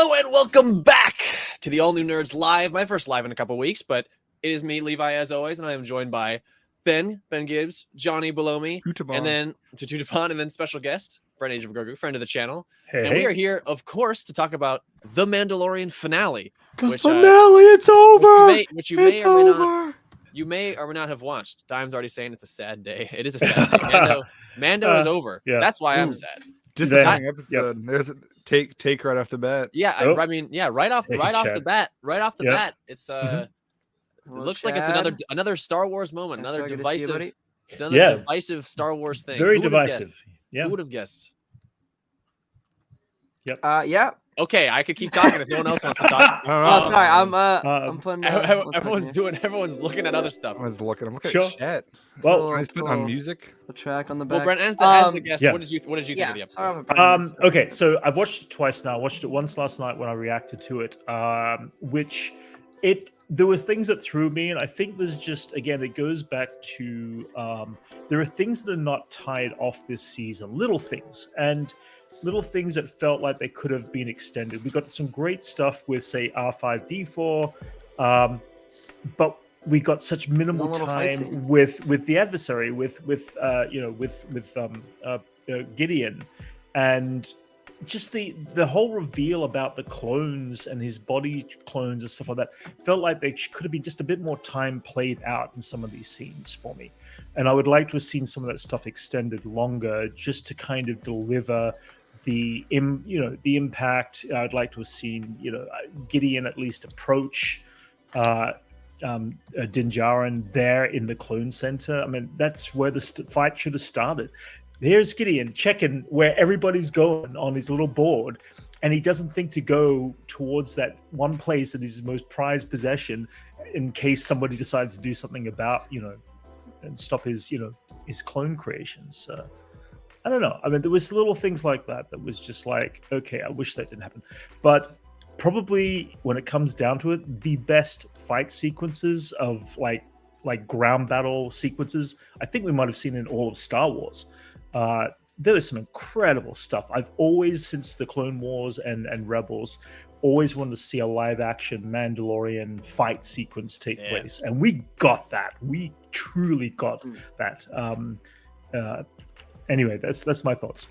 Hello and welcome back to the All New Nerds Live. My first live in a couple weeks, but it is me, Levi, as always, and I am joined by Ben Gibbs, Johnny below me, and then Tutupon, and then special guest, Brent Age of Grogu, friend of the channel. Hey, we are here, of course, to talk about the Mandalorian finale. It's over. You may or may not have watched. Dime's already saying it's a sad day. It is a sad day. Mando is over. Yeah. That's why I'm sad. Disappointing episode. Yep. There's a take right off the bat. Yeah, I mean, right off the bat, it's it looks like it's another Star Wars moment, another divisive Star Wars thing. Very divisive. Yeah. Who would have guessed? Yep. Yeah. Okay, I could keep talking if no one else wants to talk. Sorry, I'm putting. Everyone's looking at other stuff. I'm looking at chat. Well, I was putting on music. The track on the back. Well, Brent, as the guest, what did you think of the episode? Okay, so I've watched it twice now. I watched it once last night when I reacted to it, there were things that threw me, and I think there's just, again, it goes back to there are things that are not tied off this season, little things that felt like they could have been extended. We got some great stuff with, say, R5D4, but we got such minimal time with the adversary, with Gideon, and just the whole reveal about the clones and his body clones and stuff like that felt like they could have been just a bit more time played out in some of these scenes for me. And I would like to have seen some of that stuff extended longer, just to kind of deliver the impact. I'd like to have seen Gideon at least approach Din Djarin there in the clone center. I mean, that's where the fight should have started. Here's Gideon checking where everybody's going on his little board, and he doesn't think to go towards that one place that is his most prized possession in case somebody decided to do something about, and stop his clone creations. I don't know. I mean, there was little things like that was just like, okay, I wish that didn't happen. But probably when it comes down to it, the best fight sequences of like ground battle sequences, I think we might have seen in all of Star Wars. There was some incredible stuff. I've always, since the Clone Wars and Rebels, always wanted to see a live action Mandalorian fight sequence take place. And we got that. We truly got that. Anyway, that's my thoughts.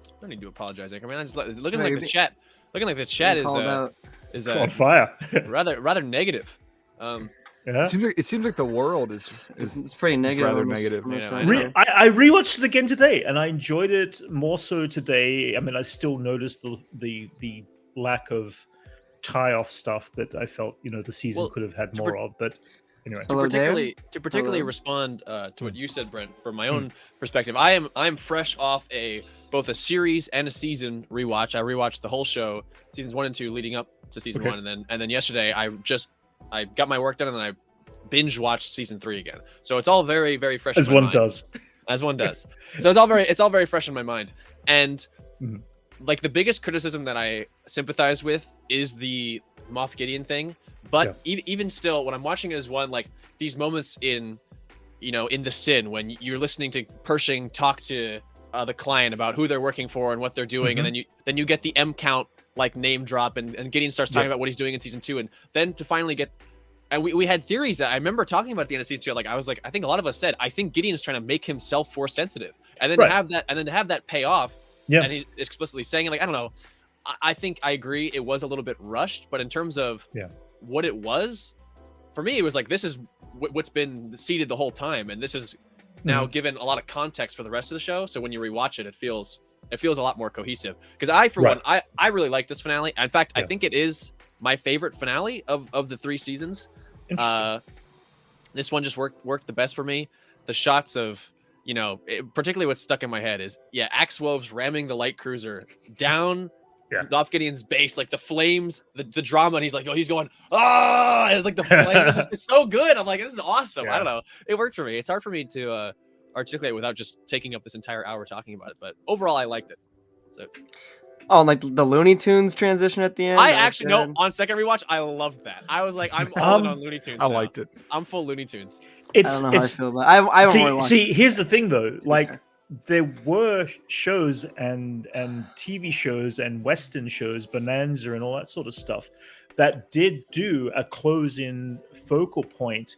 I don't need to apologize. I mean, I just looking like the chat is on fire. rather negative. Yeah. It seems like the world is it's pretty negative. Rather negative. I rewatched it again today, and I enjoyed it more so today. I mean, I still noticed the lack of tie-off stuff that I felt the season could have had more of. But anyway, to particularly respond to what you said, Brent, from my own perspective, I'm fresh off both a series and a season rewatch. I rewatched the whole show, seasons 1 and 2, leading up to season 1, and then yesterday I got my work done, and then I binge watched season 3 again. So it's all very, very fresh. As one does. So it's all very fresh in my mind. And like the biggest criticism that I sympathize with is the Moff Gideon thing. But even still, when I'm watching it as one, like these moments in the Sin, when you're listening to Pershing talk to the client about who they're working for and what they're doing, and then you get the M count like name drop, and Gideon starts talking about what he's doing in season 2, and then to finally get, and we had theories that I remember talking about at the end of season 2. Like I think a lot of us said, I think Gideon's trying to make himself force sensitive, and then to have that pay off, and he's explicitly saying, like, I don't know, I think I agree it was a little bit rushed, but in terms of what it was, for me, it was like, this is what's been seeded the whole time, and this is now given a lot of context for the rest of the show. So when you rewatch it, it feels a lot more cohesive. Because I really like this finale. In fact, I think it is my favorite finale of the 3 seasons. This one just worked the best for me. The shots of, particularly what's stuck in my head is, Axe Woves ramming the light cruiser down Moff Gideon's base, like the flames, the drama, and he's like, he's going, it's like the flames. It's so good. I'm like, this is awesome. I don't know. It worked for me. It's hard for me to articulate without just taking up this entire hour talking about it. But overall, I liked it. So. Oh, like the Looney Tunes transition at the end? I actually, no, on second rewatch, I loved that. I was like, I'm all in on Looney Tunes I liked it. I'm full Looney Tunes. I don't know how I feel about it. I see, here's the thing, though. Like, there were shows and TV shows and Western shows, Bonanza and all that sort of stuff, that did do a close-in focal point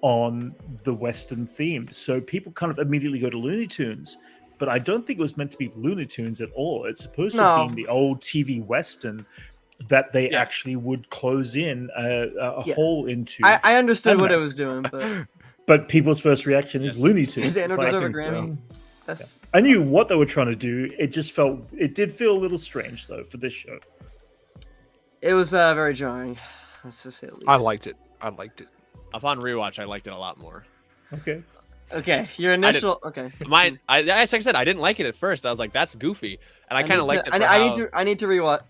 on the Western themes. So people kind of immediately go to Looney Tunes, but I don't think it was meant to be Looney Tunes at all. It's supposed to have been the old TV Western that they actually would close in a hole into. I understood what it was doing, but people's first reaction is Looney Tunes. Does Andrew It's deserve a like, Grammy? That's... I knew what they were trying to do. It did feel a little strange though for this show. It was very jarring. Let's just say at least. I liked it. Upon rewatch, I liked it a lot more. Okay, your initial. Okay. Mine, like I said, I didn't like it at first. I was like, "That's goofy," and I kind of liked it. I need to rewatch.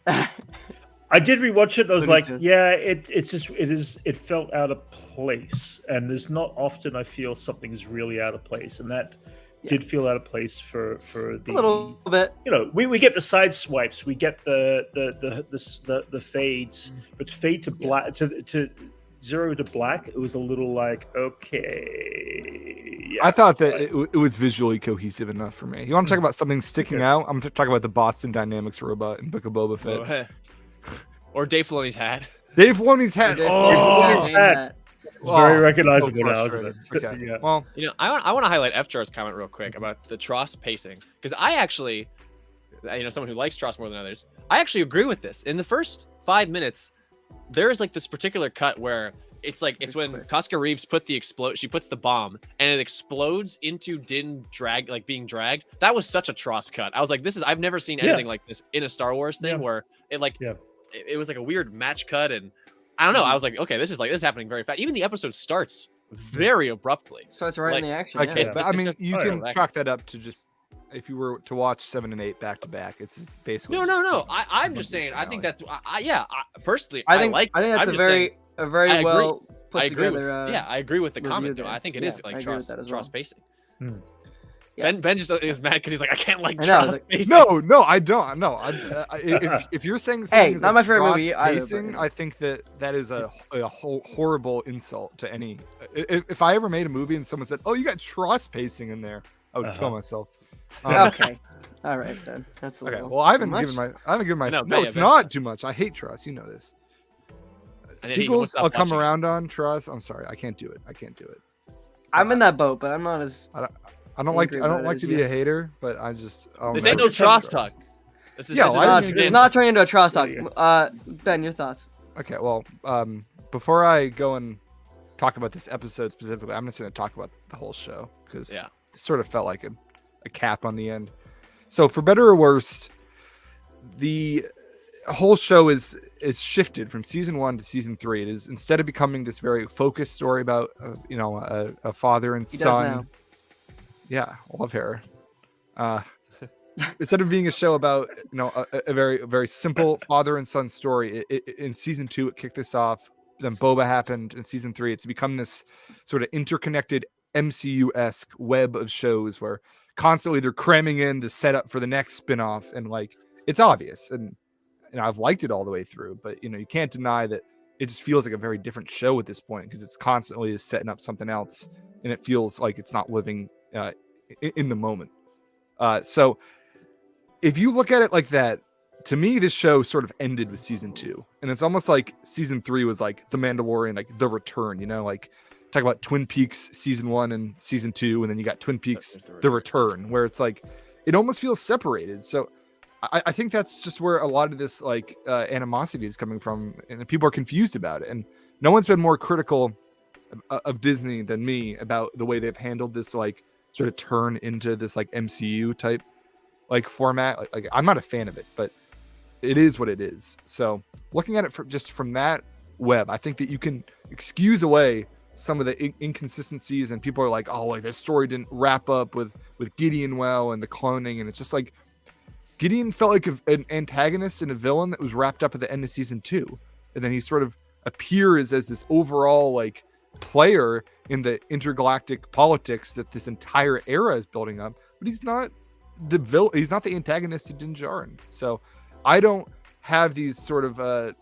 I did rewatch it. I was Looney like, Tunes. yeah, it felt out of place, and there's not often I feel something's really out of place, and that did feel out of place for the A little bit. You know, we get the side swipes, we get the fades, but fade to black to zero to black, it was a little like, okay. Yeah, I thought that it was visually cohesive enough for me. You want to talk about something sticking out? I'm talking about the Boston Dynamics robot in Book of Boba Fett. Or Dave Filoni's hat. Dave Filoni's hat. It's very recognizable now, isn't it? Okay. Yeah. Well, I want to highlight FJar's comment real quick about the Tross pacing, because I actually, someone who likes Tross more than others, I actually agree with this. In the first 5 minutes, there is like this particular cut where it's when Casca Reeves she puts the bomb and it explodes into Din being dragged. That was such a Tross cut. I was like, I've never seen anything like this in a Star Wars thing where it it was like a weird match cut, and I don't know. I was like, okay, this is happening very fast. Even the episode starts very abruptly. Starts right in the action. Okay, Yeah. but I mean, you can chalk that up to just if you were to watch 7 and 8 back to back. It's basically no. I'm just saying. I think that's personally. I think that's I'm a very well put I agree together. I agree with the review comment. there. I think it is like Tross pacing. Yeah. Ben just is mad because he's like, I can't like I know, Tross like- pacing. No, I don't. No, if you're saying something is not my favorite Tross movie either, pacing, but- I think that is a horrible insult to any. If I ever made a movie and someone said, "Oh, you got Tross pacing in there," I would kill myself. Okay. All right then. That's a Okay. little Well, I haven't too given my. No, No, Ben, it's Ben. not too much. I hate Tross. You know this. And then he Sequels, stopped I'll come watching it. around on Tross. I'm sorry, I can't do it. I'm in that boat, but I'm not as. I don't like angry to, I don't about it like as to be you. a hater, but I just This ain't no Tross talk. This is Yeah, this is well, I not- didn't It's not turning into a Tross talk. Ben, your thoughts? Okay, well, before I go and talk about this episode specifically, I'm just going to talk about the whole show because it sort of felt like a cap on the end. So, for better or worse, the whole show is shifted from season 1 to season 3. It is, instead of becoming this very focused story about a father and He does son. now. Yeah, I love hair. Instead of being a show about a very very simple father and son story, in season 2 it kicked us off. Then Boba happened in season 3. It's become this sort of interconnected MCU-esque web of shows where constantly they're cramming in the setup for the next spin-off, and like it's obvious, and I've liked it all the way through, but you can't deny that it just feels like a very different show at this point because it's constantly setting up something else, and it feels like it's not living in the moment. So if you look at it like that, to me, this show sort of ended with season 2, and it's almost like season 3 was like The Mandalorian, like The Return, like talk about Twin Peaks season 1 and season 2, and then you got Twin Peaks The Return, where it's like it almost feels separated. So I think that's just where a lot of this animosity is coming from, and people are confused about it. And no one's been more critical of Disney than me about the way they've handled this like sort of turn into this like MCU type like format. Like I'm not a fan of it, but it is what it is. So looking at it from that web, I think that you can excuse away some of the inconsistencies, and people are like, oh, like this story didn't wrap up with Gideon well and the cloning, and it's just like Gideon felt like an antagonist and a villain that was wrapped up at the end of season 2, and then he sort of appears as this overall like player in the intergalactic politics that this entire era is building up, but he's not the villain. He's not the antagonist of Din Djarin. So I don't have these sort of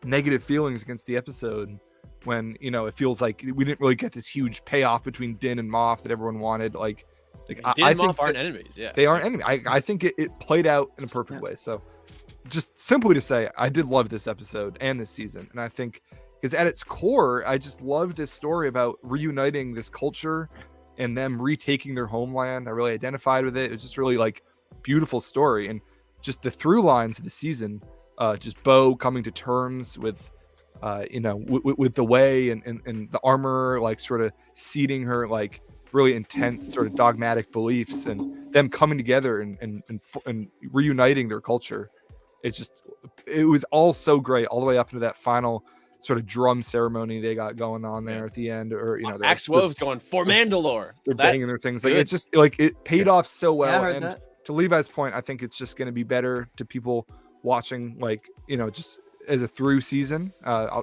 negative feelings against the episode when it feels like we didn't really get this huge payoff between Din and Moff that everyone wanted. Like Like Din I and think Moff aren't that enemies. Yeah. they aren't enemy. I think it played out in a perfect way. So just simply to say, I did love this episode and this season, and I think because at its core, I just love this story about reuniting this culture and them retaking their homeland. I really identified with it. It was just really like beautiful story, and just the through lines of the season, just Bo coming to terms with with the way and the armor, like sort of seeding her like really intense sort of dogmatic beliefs, and them coming together and reuniting their culture. It was all so great all the way up into that final sort of drum ceremony they got going on there at the end, or Axe Wove's going for Mandalore. They're banging their things. Like it's just like it paid off so well. Yeah, I heard and that. to Levi's point, I think it's just going to be better to people watching, like, just as a through season,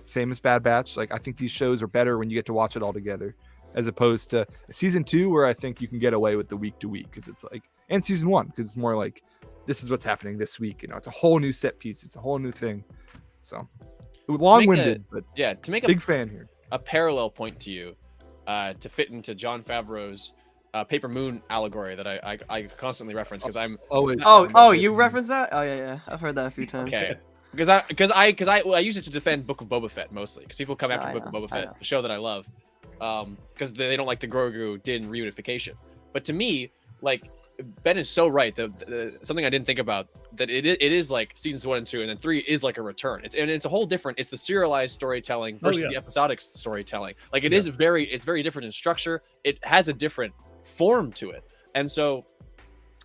same as Bad Batch. Like, I think these shows are better when you get to watch it all together, as opposed to season 2, where I think you can get away with the week to week, because it's like, and season 1, because it's more like, this is what's happening this week. It's a whole new set piece. It's a whole new thing. So long-winded, but to make big fan here. A parallel point to you, to fit into Jon Favreau's Paper Moon allegory that I constantly reference, because I'm always. You reference that? Oh yeah, I've heard that a few times. okay. Because I use it to defend Book of Boba Fett mostly, because people come after I Book of know, Boba I Fett, know. a show that I love, because they don't like the Grogu Din reunification. But to me, like, Ben is so right. Something I didn't think about, that it is like seasons 1 and 2, and then 3 is like a return. It's a whole different. It's the serialized storytelling versus the episodic storytelling. Like it's very different in structure. It has a different form to it, and so.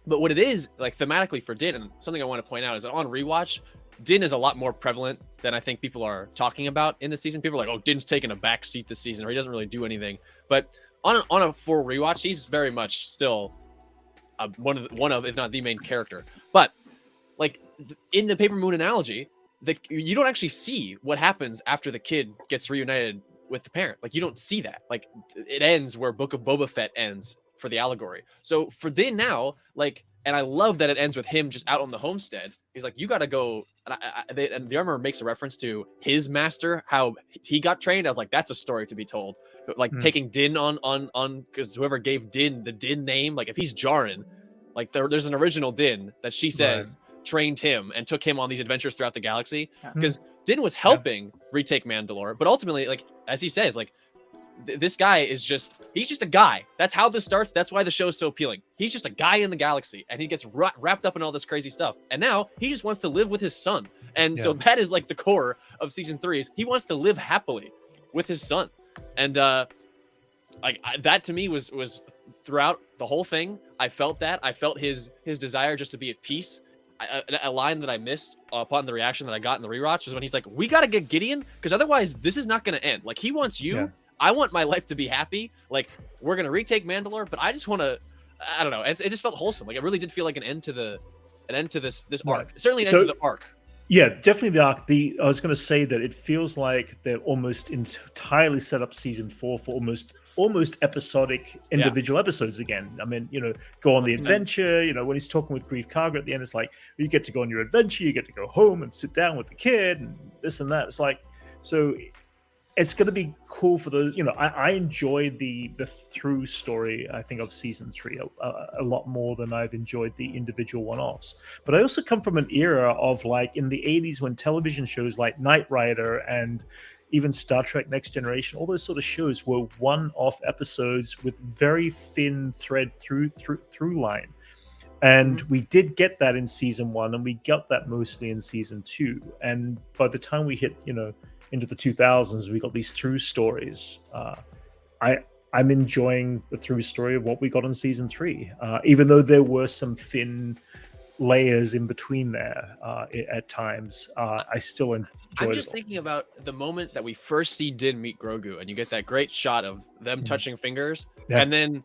But what it is, like, thematically for Din, and something I want to point out, is that on rewatch, Din is a lot more prevalent than I think people are talking about in the season. People are like, oh, Din's taking a back seat this season, or he doesn't really do anything. But on a full rewatch, he's very much still one of, if not the main character. But like in the Paper Moon analogy, you don't actually see what happens after the kid gets reunited with the parent. Like, you don't see that. Like, it ends where Book of Boba Fett ends for the allegory. So for Din now, like, and I love that it ends with him just out on the homestead. He's like, you got to go. And the armor makes a reference to his master, how he got trained. I was like, that's a story to be told. Like taking Din on because whoever gave Din the Din name, like if he's Jaren, like there's an original Din that she says trained him and took him on these adventures throughout the galaxy, because Din was helping retake Mandalore, but ultimately, like as he says, like this guy is he's just a guy. That's how this starts. That's why the show is so appealing. He's just a guy in the galaxy, and he gets wrapped up in all this crazy stuff. And now he just wants to live with his son. And so that is like the core of season 3. Is he wants to live happily with his son. And that to me was throughout the whole thing. I felt that. I felt his desire just to be at peace. A line that I missed upon the reaction that I got in the rewatch is when he's like, we got to get Gideon, because otherwise this is not going to end. Like, he wants you. Yeah. I want my life to be happy. Like, we're going to retake Mandalore, but I just want to, I don't know. It just felt wholesome. Like, it really did feel like an end to this arc. Certainly an end to the arc. Yeah, definitely the arc. I was going to say that it feels like they're almost entirely set up season 4 for almost episodic individual episodes again. I mean, go on the adventure. When he's talking with Grief Karga at the end, it's like, you get to go on your adventure, you get to go home and sit down with the kid and this and that. It's like, so it's going to be cool for those. I enjoyed the through story, I think, of season 3 a lot more than I've enjoyed the individual one-offs. But I also come from an era of, like, in the 80s, when television shows like Knight Rider and even Star Trek Next Generation, all those sort of shows were one-off episodes with very thin thread through line. And we did get that in season 1, and we got that mostly in season 2. And by the time we hit, into the 2000s, we got these through stories. I'm enjoying the through story of what we got in season 3, even though there were some thin layers in between there at times. I still enjoyed it. I'm just thinking about the moment that we first see Din meet Grogu, and you get that great shot of them touching fingers, and then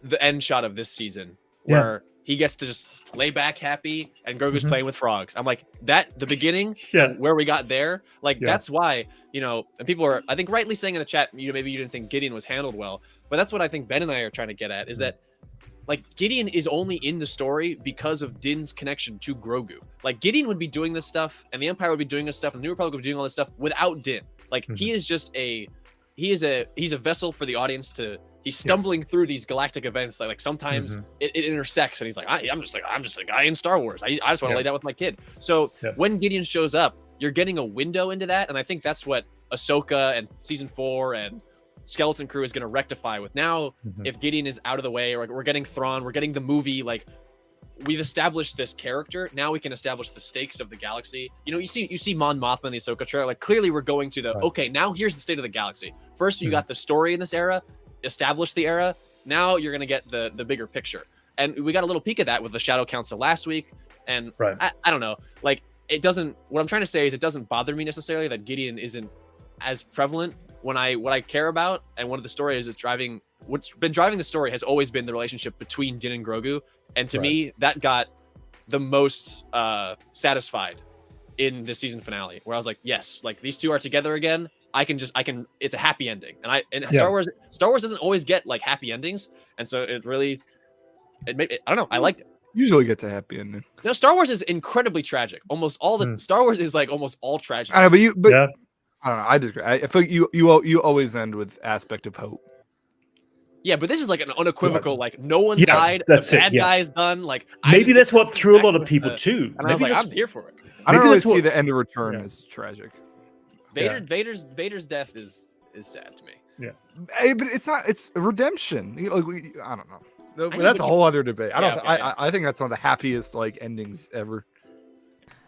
the end shot of this season where he gets to just lay back happy and Grogu's playing with frogs. I'm like, the beginning, where we got there, like that's why, and people are, I think, rightly saying in the chat, maybe you didn't think Gideon was handled well, but that's what I think Ben and I are trying to get at, is that, like, Gideon is only in the story because of Din's connection to Grogu. Like, Gideon would be doing this stuff, and the Empire would be doing this stuff, and the New Republic would be doing all this stuff without Din. Like, he is just he's a vessel for the audience to he's stumbling through these galactic events. Like sometimes it intersects, and he's like, I'm just a guy in Star Wars. I just want to lay down with my kid. So when Gideon shows up, you're getting a window into that, and I think that's what Ahsoka and season 4 and Skeleton Crew is going to rectify with now. If Gideon is out of the way, or we're getting Thrawn, we're getting the movie, like we've established this character. Now we can establish the stakes of the galaxy. You know, you see Mon Mothma in the Ahsoka trailer. Like clearly we're going to the okay. Now here's the state of the galaxy. First you got the story in this era, establish the era. Now you're gonna get the bigger picture. And we got a little peek of that with the Shadow Council last week. And I don't know, like it doesn't. What I'm trying to say is it doesn't bother me necessarily that Gideon isn't as prevalent. What I care about, and one of the stories is what's been driving the story has always been the relationship between Din and Grogu. And to me, that got the most satisfied in the season finale, where I was like, yes, like these two are together again. I can, it's a happy ending. And Star Wars doesn't always get like happy endings. And so it really, I don't know. I liked it. Usually gets a happy ending. No, Star Wars is incredibly tragic. Almost all the Star Wars is like almost all tragic. I know, but I don't know. I disagree. I feel like you always end with aspect of hope. Yeah, but this is like an unequivocal, like no one died, the bad guy is done. Like maybe that's what threw a lot of people too. And I was like, I'm here for it. I don't really see the end of Return as tragic. Vader's death is sad to me. Yeah, but it's not. It's redemption. I don't know. That's a whole other debate. I think that's one of the happiest like endings ever.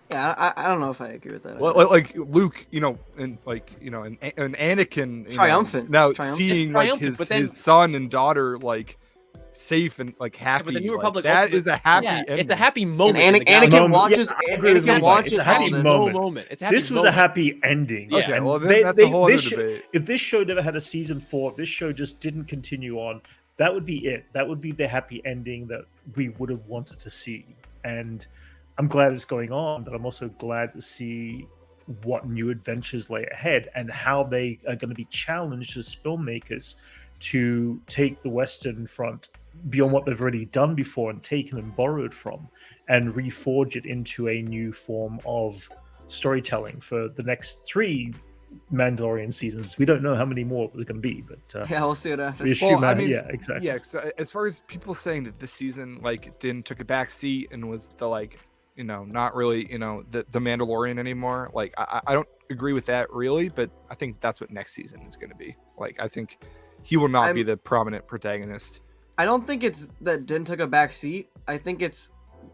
Yeah, I don't know if I agree with that. Well, like Luke, and Anakin, triumphant. Seeing like his son and daughter like safe and like happy. But the New Republic, that is a happy ending. It's a happy moment. And Anakin watches. Anakin watches. It's a happy moment. This was a happy ending. Yeah. Okay, well then that's a whole other debate. If this show never had a season 4, if this show just didn't continue on, that would be it. That would be the happy ending that we would have wanted to see. And I'm glad it's going on, but I'm also glad to see what new adventures lay ahead and how they are going to be challenged as filmmakers to take the Western front beyond what they've already done before and taken and borrowed from, and reforge it into a new form of storytelling for the next 3 Mandalorian seasons. We don't know how many more there's going to be, but we'll see what happens. We assume exactly. Yeah, so as far as people saying that this season like Din took a back seat and was the like not really the Mandalorian anymore, like I don't agree with that really, but I think that's what next season is going to be. Like I think he will not be the prominent protagonist. I don't think it's that Din took a back seat. I think it's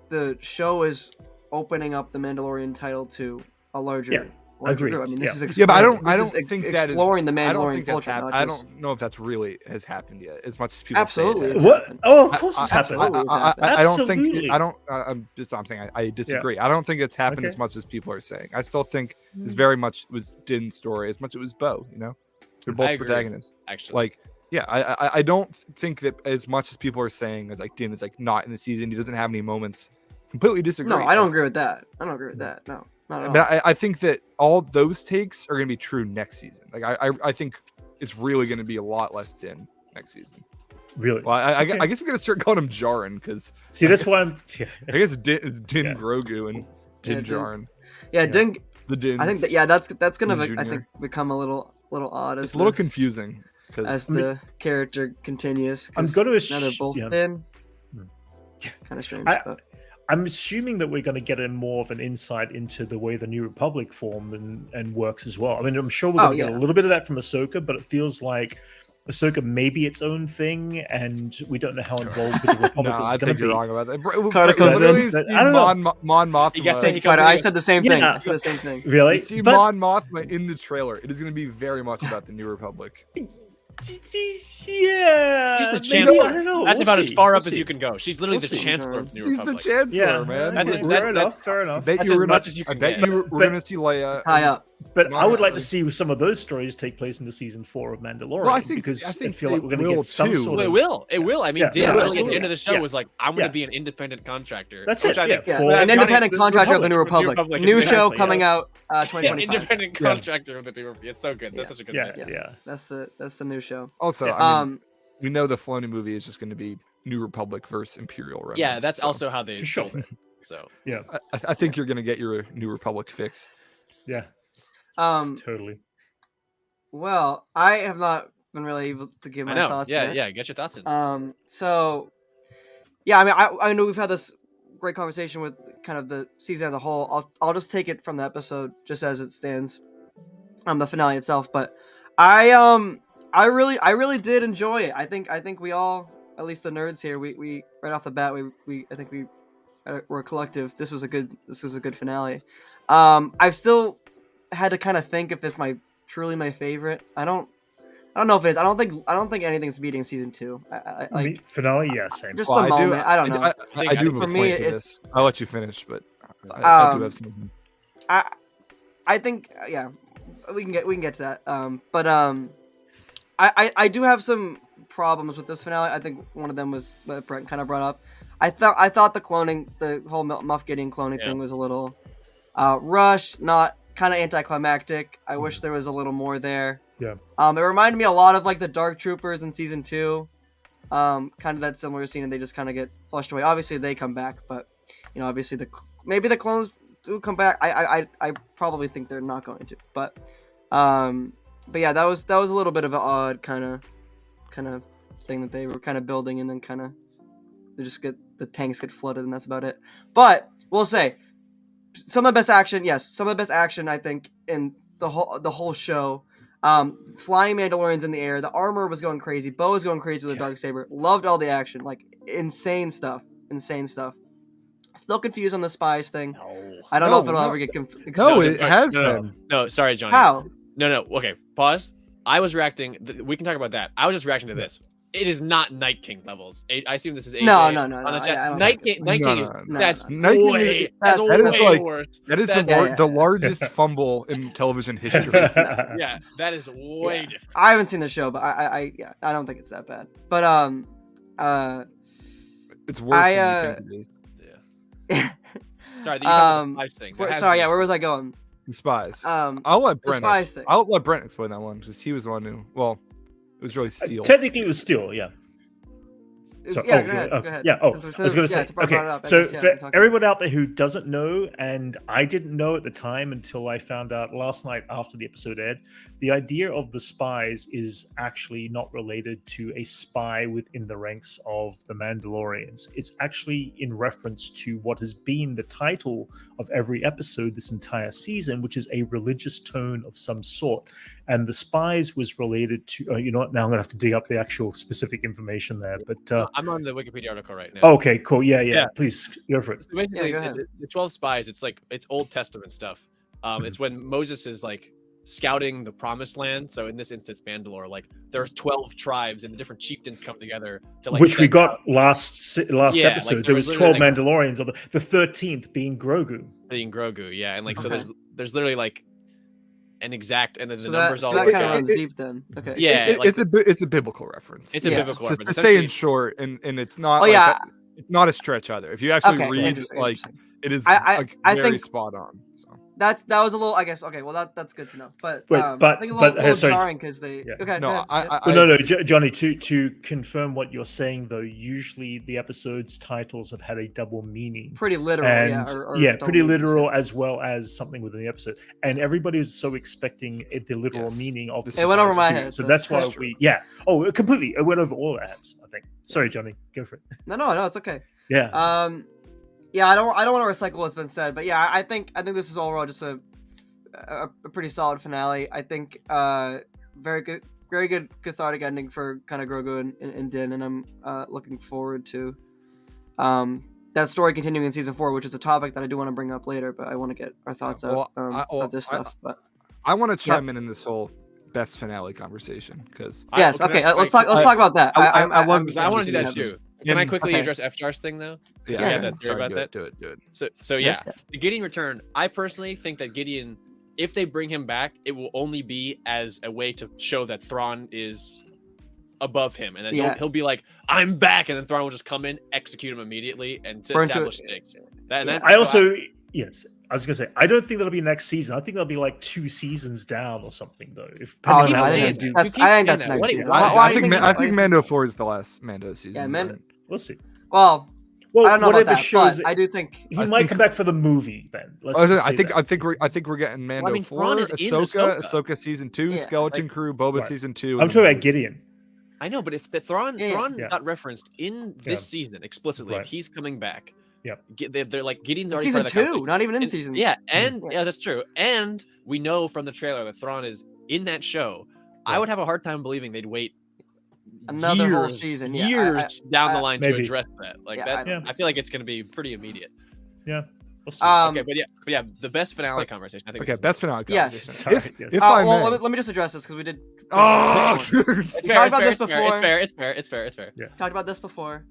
the show is opening up the Mandalorian title to a larger Agreed. group. I mean, this is but I don't think that is exploring the Mandalorian culture. I don't know if that's really has happened yet, as much as people absolutely. say What? Oh, of course it's happened. I don't think. I'm saying I disagree. Yeah. I don't think it's happened as much as people are saying. I still think it's very much was Din's story as much as it was Bo. They're both protagonists. Actually, like. Yeah, I don't think that as much as people are saying as like Din is like not in the season. He doesn't have any moments. Completely disagree. No, I don't agree with that. No, not at all. But I think that all those takes are going to be true next season. Like I think it's really going to be a lot less Din next season. Really? Well, I guess we're going to start calling him Jaren because that's why I'm. I guess it's Din Grogu and Din Djarin. Yeah, Din. The Dins. I think that's going to I think become a little odd. It's a little confusing. As the character continues, I'm going to they're both Din. Kind of strange. I'm assuming that we're going to get more of an insight into the way the New Republic formed and works as well. I mean, I'm sure we're going to get a little bit of that from Ahsoka, but it feels like Ahsoka may be its own thing, and we don't know how involved with the Republic is going to be. I think you're wrong about that. Carter comes in. I don't know. Mon Mothma. Carter, I said the same thing. I said the same thing. Really? You see Mon Mothma in the trailer. It is going to be very much about the New Republic. Yeah, she's the chancellor. I don't know. That's about as far up as you can go. She's literally the chancellor of the New Republic. She's the chancellor, man. Fair enough. I bet you were going to see Leia. High up. But I would like to see some of those stories take place in the season 4 of Mandalorian. Well, I think I feel like we're going to get some sort of. It will. I mean, Din at the end of the show was like, "I'm going to be an independent contractor." That's it. An independent contractor of the New Republic. New show coming out 2025. Independent contractor of the New Republic. It's so good. That's such a good name. Yeah. That's the new show. Also, I mean, we know the Filoni movie is just going to be New Republic versus Imperial Remnants. Yeah, that's also how they show it. So yeah, I think you're going to get your New Republic fix. Yeah. Totally. Well, I have not been really able to give my I know. thoughts. Yeah, here. yeah. Get your thoughts in. So, yeah, I mean, I know we've had this great conversation with kind of the season as a whole. I'll just take it from the episode just as it stands, the finale itself. But I really did enjoy it. I think we all, at least the nerds here, we right off the bat, I think we're a collective. This was a good finale. I've still had to kind of think if it's truly my favorite. I don't know if it is. I don't think anything's beating season 2. I like finale, yeah, same. just a moment. I don't know. I do have for a me, point to it's- this. I'll let you finish, but I do have something. I think yeah, we can get to that. But I do have some problems with this finale. I think one of them was what Brent kind of brought up. I thought the cloning, the whole Moff Gideon cloning thing was a little rushed, not kind of anticlimactic. I wish there was a little more there. Yeah. It reminded me a lot of like the Dark Troopers in season 2. Kind of that similar scene, and they just kind of get flushed away. Obviously, they come back, but obviously maybe the clones do come back. I probably think they're not going to, but yeah, that was a little bit of an odd kind of thing that they were kind of building, and then kind of the tanks get flooded, and that's about it. But we'll say some of the best action. Yes, some of the best action I think in the whole show. Flying Mandalorians in the air. The armor was going crazy. Bo was going crazy with the Darksaber. Loved all the action. Like insane stuff. Still confused on the spies thing. No. I don't know if it'll ever get confused. No, it has No. been. No, sorry, Johnny. How? No. Okay, pause. I was reacting. We can talk about that. I was just reacting to this. It is not Night King levels. I assume this is AJ No. on the Yeah, chat. I don't Night think King. Night King is No. that's Night King way. is- That's that is way like- worse. That is That- the largest fumble in television history. Yeah, that is way different. I haven't seen the show, but I don't think it's that bad. But It's worse than you think it is. Yeah. Sorry, you talking about the spies thing. That has sorry, been- yeah, where was I going? The spies. I'll I'll spies thing. let Brent explain that one because he was the one who. Well, it was really steel. Technically, it was steel, yeah. So, yeah, oh, go ahead. oh, Go ahead. Yeah. Oh, Since I was going to say. to brought Okay. it up, I So guess, yeah, for we talked about everyone out there who doesn't know, and I didn't know at the time until I found out last night after the episode aired, the idea of the spies is actually not related to a spy within the ranks of the Mandalorians. It's actually in reference to what has been the title of every episode this entire season, which is a religious tone of some sort. And the spies was related to, you know what? Now I'm going to have to dig up the actual specific information there. But I'm on the Wikipedia article right now. okay, cool. Yeah. Yeah. Please go for it. So basically, go ahead. the 12 spies, it's like it's Old Testament stuff. It's when Moses is like scouting the promised land. So in this instance, Mandalore, like there's 12 tribes and the different chieftains come together to like Which we set got out, last Yeah, like, episode. there There was was 12 literally, Mandalorians, of the 13th being Grogu. being Grogu, yeah, and like so Okay. there's literally like an exact and then the So numbers that all kind work of out. runs deep then. Okay. Yeah, like, it's a biblical reference. it's a Yeah. biblical to reference. say in Essentially, short, and it's not. Oh, like yeah. it's not a stretch either. If you actually Okay, read, interesting, like interesting. it is I very think- spot on. So. That was a little, I guess. Okay, well that's good to know. But Wait, I but- think a but, little sorry. jarring because they. Yeah. Okay. No, go ahead. Well, no, Johnny. To confirm what you're saying, though, usually the episodes' titles have had a double meaning. Pretty literal, And yeah. Or pretty double meanings, literal yeah. as well as something within the episode, and everybody was so expecting the literal Yes. meaning of the It went over spies my too. head, So so that's why that's true. completely. It went over all our heads. I think. Sorry, Johnny, go for it. No, it's okay. Yeah. Yeah, I don't want to recycle what's been said, but yeah, I think this is overall just a pretty solid finale. I think very good cathartic ending for kind of Grogu and Din, and I'm looking forward to that story continuing in season 4, which is a topic that I do want to bring up later, but I want to get our thoughts out of this stuff. But I want to chime in this whole best finale conversation because yes, okay, let's talk about that. I love I'm this. I want to do interested that in too. Can I quickly Okay. address FJar's thing though? yeah, Yeah, that theory sorry, about do that? it. So yeah, Yes. the Gideon return. I personally think that Gideon, if they bring him back, it will only be as a way to show that Thrawn is above him, and then Yeah. he'll be like, "I'm back," and then Thrawn will just come in, execute him immediately, and to Burn to establish it. stakes. That, and Yeah. that- I so also yes. I was gonna say I don't think that'll be next season. I think that'll be like 2 seasons down or something though. If Oh, depending no, on I how think they it's- do- you that's keep I think saying that's that. next What- season. why- I think you I think think Mando 4 is the last Mando season. Yeah, Mando- right? We'll see. Well, Well, I don't know about whatever that, shows, but I do think he might come back for the movie. Then I think we're getting Mando Well, I mean, 4, Thrawn is in Ahsoka season 2, Yeah, Skeleton Crew, Boba right. season 2. I'm and talking then about Gideon. I know, but if the Thrawn Yeah. got referenced in this season explicitly, Right. if he's coming back, Yep. they're like Gideon's already season part of the 2, conflict. not even in And- season. Yeah, and Yeah. yeah, that's true. And we know from the trailer that Thrawn is in that show. I Yeah. would have a hard time believing they'd wait Another whole years, season. Yeah, years down the line to Maybe. address that. Like Yeah, that, I don't I feel like it's going to be pretty immediate. Yeah. We'll see. Okay, but yeah, the best finale conversation. I think. Okay, this is best finale. Yes. conversation. Sorry, If, yes. if I well, may. let me just address this because we did. Oh, It's We fair, talked it's about fair, this it's fair, before. It's fair. Talked about this before.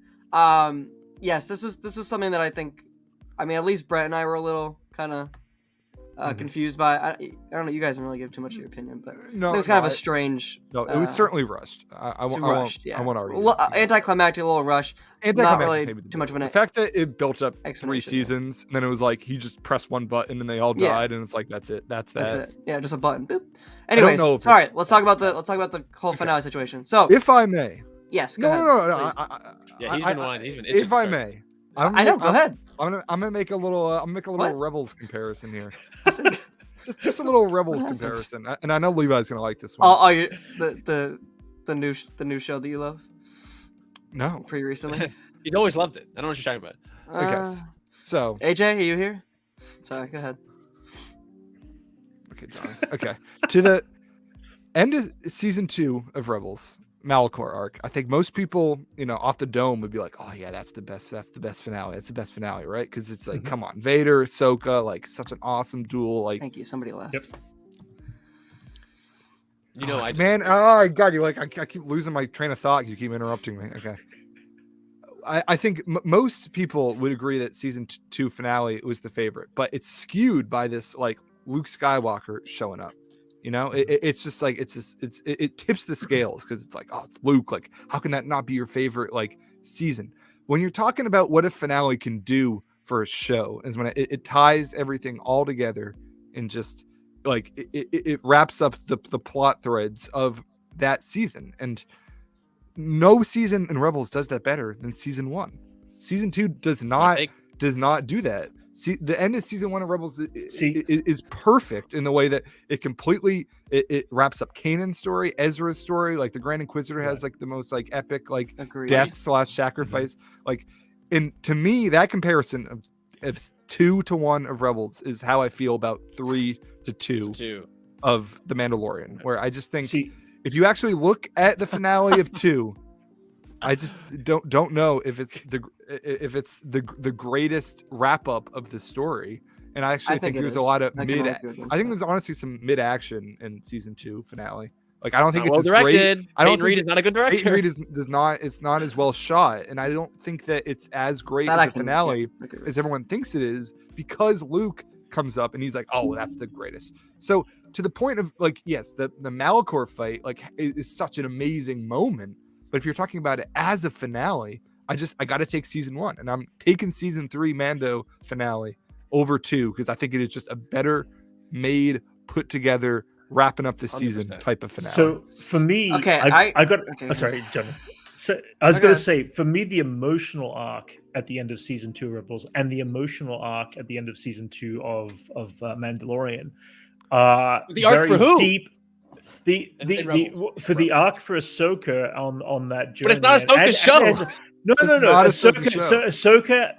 Yes, this was something that I think. I mean, at least Brett and I were a little kind of confused by. I don't know. You guys didn't really give too much of your opinion, but no, it was kind of a strange. No, it was certainly rushed. I it's won't. rushed. Yeah, I won't argue. Anticlimactic, a little rush. Not really too much of an. The fact that it built up 3 explanation, seasons, and then it was like he just pressed one button and they all Yeah. died, and it's like that's it. That's That's that. it. Yeah, just a button. Boop. Anyways, know if sorry. Let's talk about the whole finale situation. So If I may. yes, go No, ahead. no. please. Yeah, he's been wanting. He's been itching If to I start may. this. I'm I know. gonna- Go ahead. I'm gonna make a little. I'm make a little What? Rebels comparison here. just a little Rebels What happens? comparison, and I know Levi's gonna like this one. Oh, the new show that you love No. pretty recently. He's always loved it. I don't know what you're talking about. Okay. Uh, So AJ, are you here? Sorry, go ahead. okay, Johnny. Okay. To the end of season 2 of Rebels, Malachor arc. I think most people, off the dome would be like, "Oh yeah, that's the best. That's the best finale. It's the best finale, right?" Because it's like, come on, Vader, Ahsoka, like such an awesome duel. Like, Thank you. Somebody left. Yep. I just, man, oh god, you like I keep losing my train of thought. You keep interrupting me. Okay. I think most people would agree that season 2 finale was the favorite, but it's skewed by this like Luke Skywalker showing up. It's just like it tips the scales because it's like, oh, it's Luke. Like, how can that not be your favorite like season? When you're talking about what a finale can do for a show, is when it ties everything all together and just like it wraps up the plot threads of that season. And no season in Rebels does that better than season 1. Season 2 does not do that. See, the end of season 1 of Rebels is perfect in the way that it completely it wraps up Kanan's story, Ezra's story. Like the Grand Inquisitor has like the most like epic like Agreed. death/sacrifice. Like, and to me, that comparison of 2-1 of Rebels is how I feel about 3-2 of The Mandalorian, where I just think if you actually look at the finale of 2, I just don't know if it's the greatest wrap up of the story. And I actually think there's a lot of I think there's honestly some mid action in season 2 finale. Like, I don't think it's well as directed. great. I don't Peyton Reed is not a good director. Peyton Reed does not. It's not as well shot, and I don't think that it's as great as a finale as everyone thinks it is, because Luke comes up and he's like, "Oh, that's the greatest." So to the point of like, yes, the Malachor fight like is such an amazing moment. But if you're talking about it as a finale, I got to take season 1, and I'm taking season 3 Mando finale over 2 because I think it is just a better made, put together, wrapping up the season 100%. type of finale. So for me, Okay, I got. okay. Oh, sorry, John. So I was going to say, for me, the emotional arc at the end of season 2 of Rebels and the emotional arc at the end of season 2 of Mandalorian, The arc for who? Deep. For the arc for Ahsoka on that journey, But it's not Ahsoka's show. No. not Ahsoka's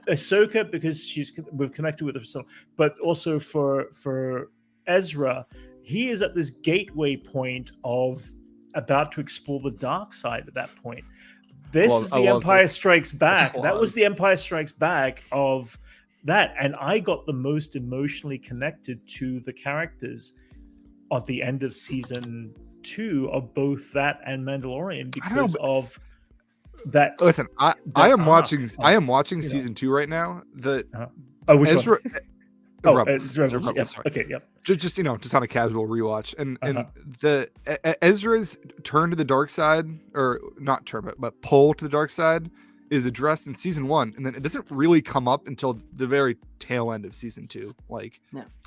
Ahsoka, because we've connected with her, but also for Ezra, he is at this gateway point of about to explore the dark side at that point. This is the Empire Strikes Back. That was the Empire Strikes Back of that. And I got the most emotionally connected to the characters at the end of season 2 of both that and Mandalorian because of that. Listen, I am watching you season 2 right now. The which Ezra. one? Rebels. Rebels. Rebels, Yeah. sorry. Okay, yep. Just on a casual rewatch, and the Ezra's turn to the dark side, or not turn, but pull to the dark side, is addressed in season 1, and then it doesn't really come up until the very tail end of season 2. Like,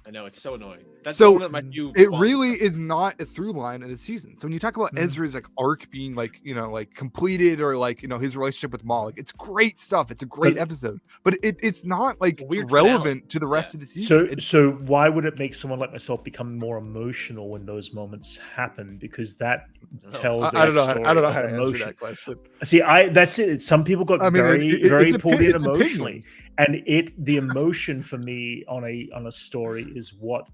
I know, it's so annoying. That's So, one of my few It qualms. really is not a through line in the season. So when you talk about Ezra's like arc being like, like completed, or like, his relationship with Maul, like it's great stuff. It's a great episode, but it's not like Weird relevant finale. to the rest of the season. So why would it make someone like myself become more emotional when those moments happen? Because that tells I a don't know. story I don't know of how to answer emotion. that question. See, that's it. Some people got very it's pulled in it's emotionally, opinions. and the emotion for me on a story is what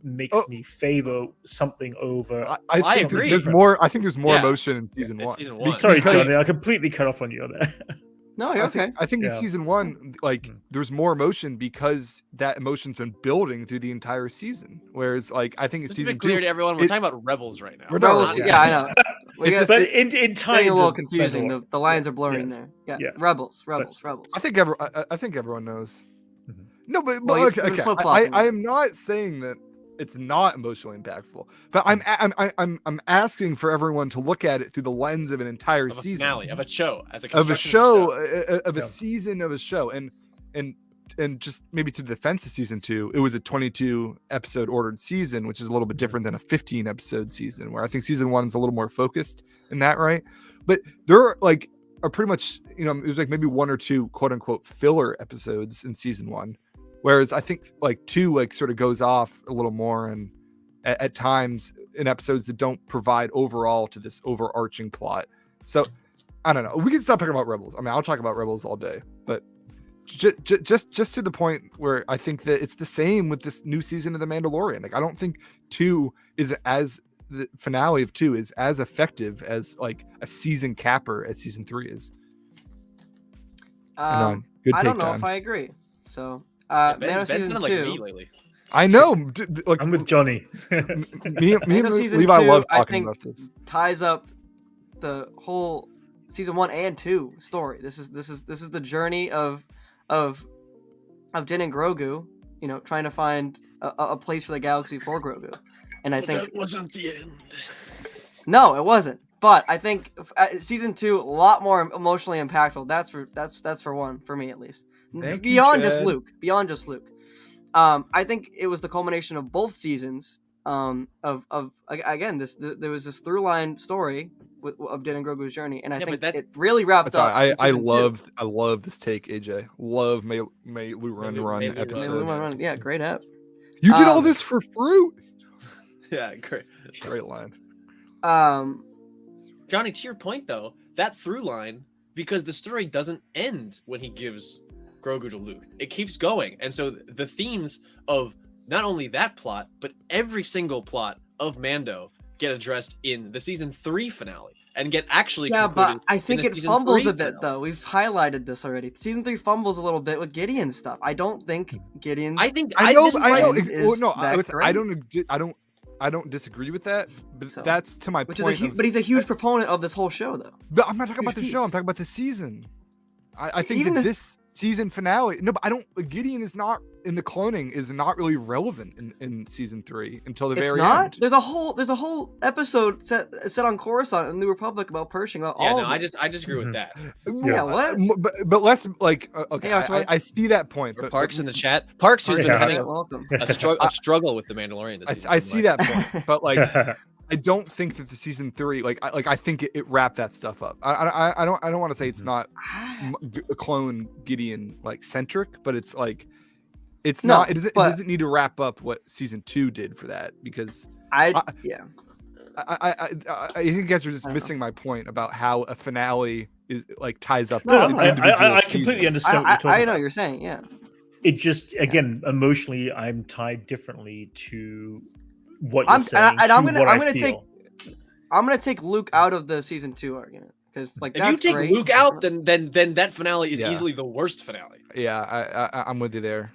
makes me favor something over. I think agree. there's more. I think there's more Yeah. emotion in season one. Season one. Sorry, Because- Johnny, I completely cut off on you there. No, you're okay. I think in Yeah. season one, like there's more emotion because that emotion's been building through the entire season. Whereas, like, I think in Just to be season clear two, to everyone, we're talking about Rebels right now. We're Rebels, not- yeah, I know. We It's got, just- But in it's time, getting a little confusing. The lines are blurring Yes. there. Yeah. Yeah. Rebels. still. I think I think everyone knows. Mhm. No, but Well, okay. you're Okay. flip-flopping. I am not saying that it's not emotionally impactful, but I'm asking for everyone to look at it through the lens of an entire Of a season, finale, of a show, as a of a construction show, of a Yeah. season of a show, and just maybe to the defense of season two, it was a 22 episode ordered season, which is a little bit different than a 15 episode season, where I think season one is a little more focused in that, right? But there are pretty much, there's like maybe one or two quote unquote filler episodes in season one, whereas I think like two like sort of goes off a little more, and at times in episodes that don't provide overall to this overarching plot. So I don't know. We can stop talking about Rebels. I mean, I'll talk about Rebels all day, but just to the point where I think that it's the same with this new season of The Mandalorian. Like, I don't think the finale of 2 is as effective as like a season capper as season 3 is. Good I don't take know time. if I agree. So, Ben, Mando Ben's season been 2. like me lately. I know. Like, I'm with Johnny. me and Mando season Levi 2, love I talking think, about this. ties up the whole season 1 and 2 story. This is the journey of Din and Grogu, trying to find a place for the galaxy for Grogu. And I think that wasn't the end. no, it wasn't. But I think season 2 a lot more emotionally impactful. That's for one, for me at least. Thank you, Beyond just Chad. Luke. I think it was the culmination of both seasons. Again, there was this through line story of Din and Grogu's journey, and I think it really wrapped up. I in season 2. love this take, AJ. Love May Lu Run May Lu episode. Run. Yeah, great app. You did all this for fruit. Yeah, great. Great line. Johnny, to your point though, that through line, because the story doesn't end when he gives Grogu to Luke, it keeps going, and so the themes of not only that plot but every single plot of Mando get addressed in the season 3 finale and get actually Yeah, concluded but I in think the it season fumbles 3 a bit finale. though. We've highlighted this already. Season 3 fumbles a little bit with Gideon stuff. I don't think Gideon's. I think I know. this is why- I don't disagree with that, but So, that's to my Which point. is but he's a huge proponent of this whole show though. But I'm not talking about the huge show. I'm piece. talking about the season. I think Even that the- this season finale. No, but I don't. Gideon is not in the cloning. Is not really relevant in season 3 until the It's very not. end. There's a whole episode set on Coruscant in the New Republic about Pershing about Yeah, all no, of I it. disagree with that. Yeah, what? But less like okay. Hey, Arthur. I see that point. For But Parks in the chat, Parks who's been Yeah. having Welcome. a struggle with the Mandalorian this season. I see that point. But like. I don't think that the season 3, I think it wrapped that stuff up. I don't want to say it's not a clone Gideon like centric, but it's like it's No, not. It but- doesn't need to wrap up what season 2 did for that, because Yeah. I think you guys are just I don't missing my point about how a finale is like ties up. No, an I individual completely season. understand what you're talking I know about. what you're saying. Yeah. It just, again, emotionally, I'm tied differently to what you're I'm saying. I'm to gonna what I'm I gonna feel. I'm gonna take Luke out of the season 2 argument because like If you that's take great. Luke out, then that finale is Yeah. easily the worst finale. Yeah, I'm with you there.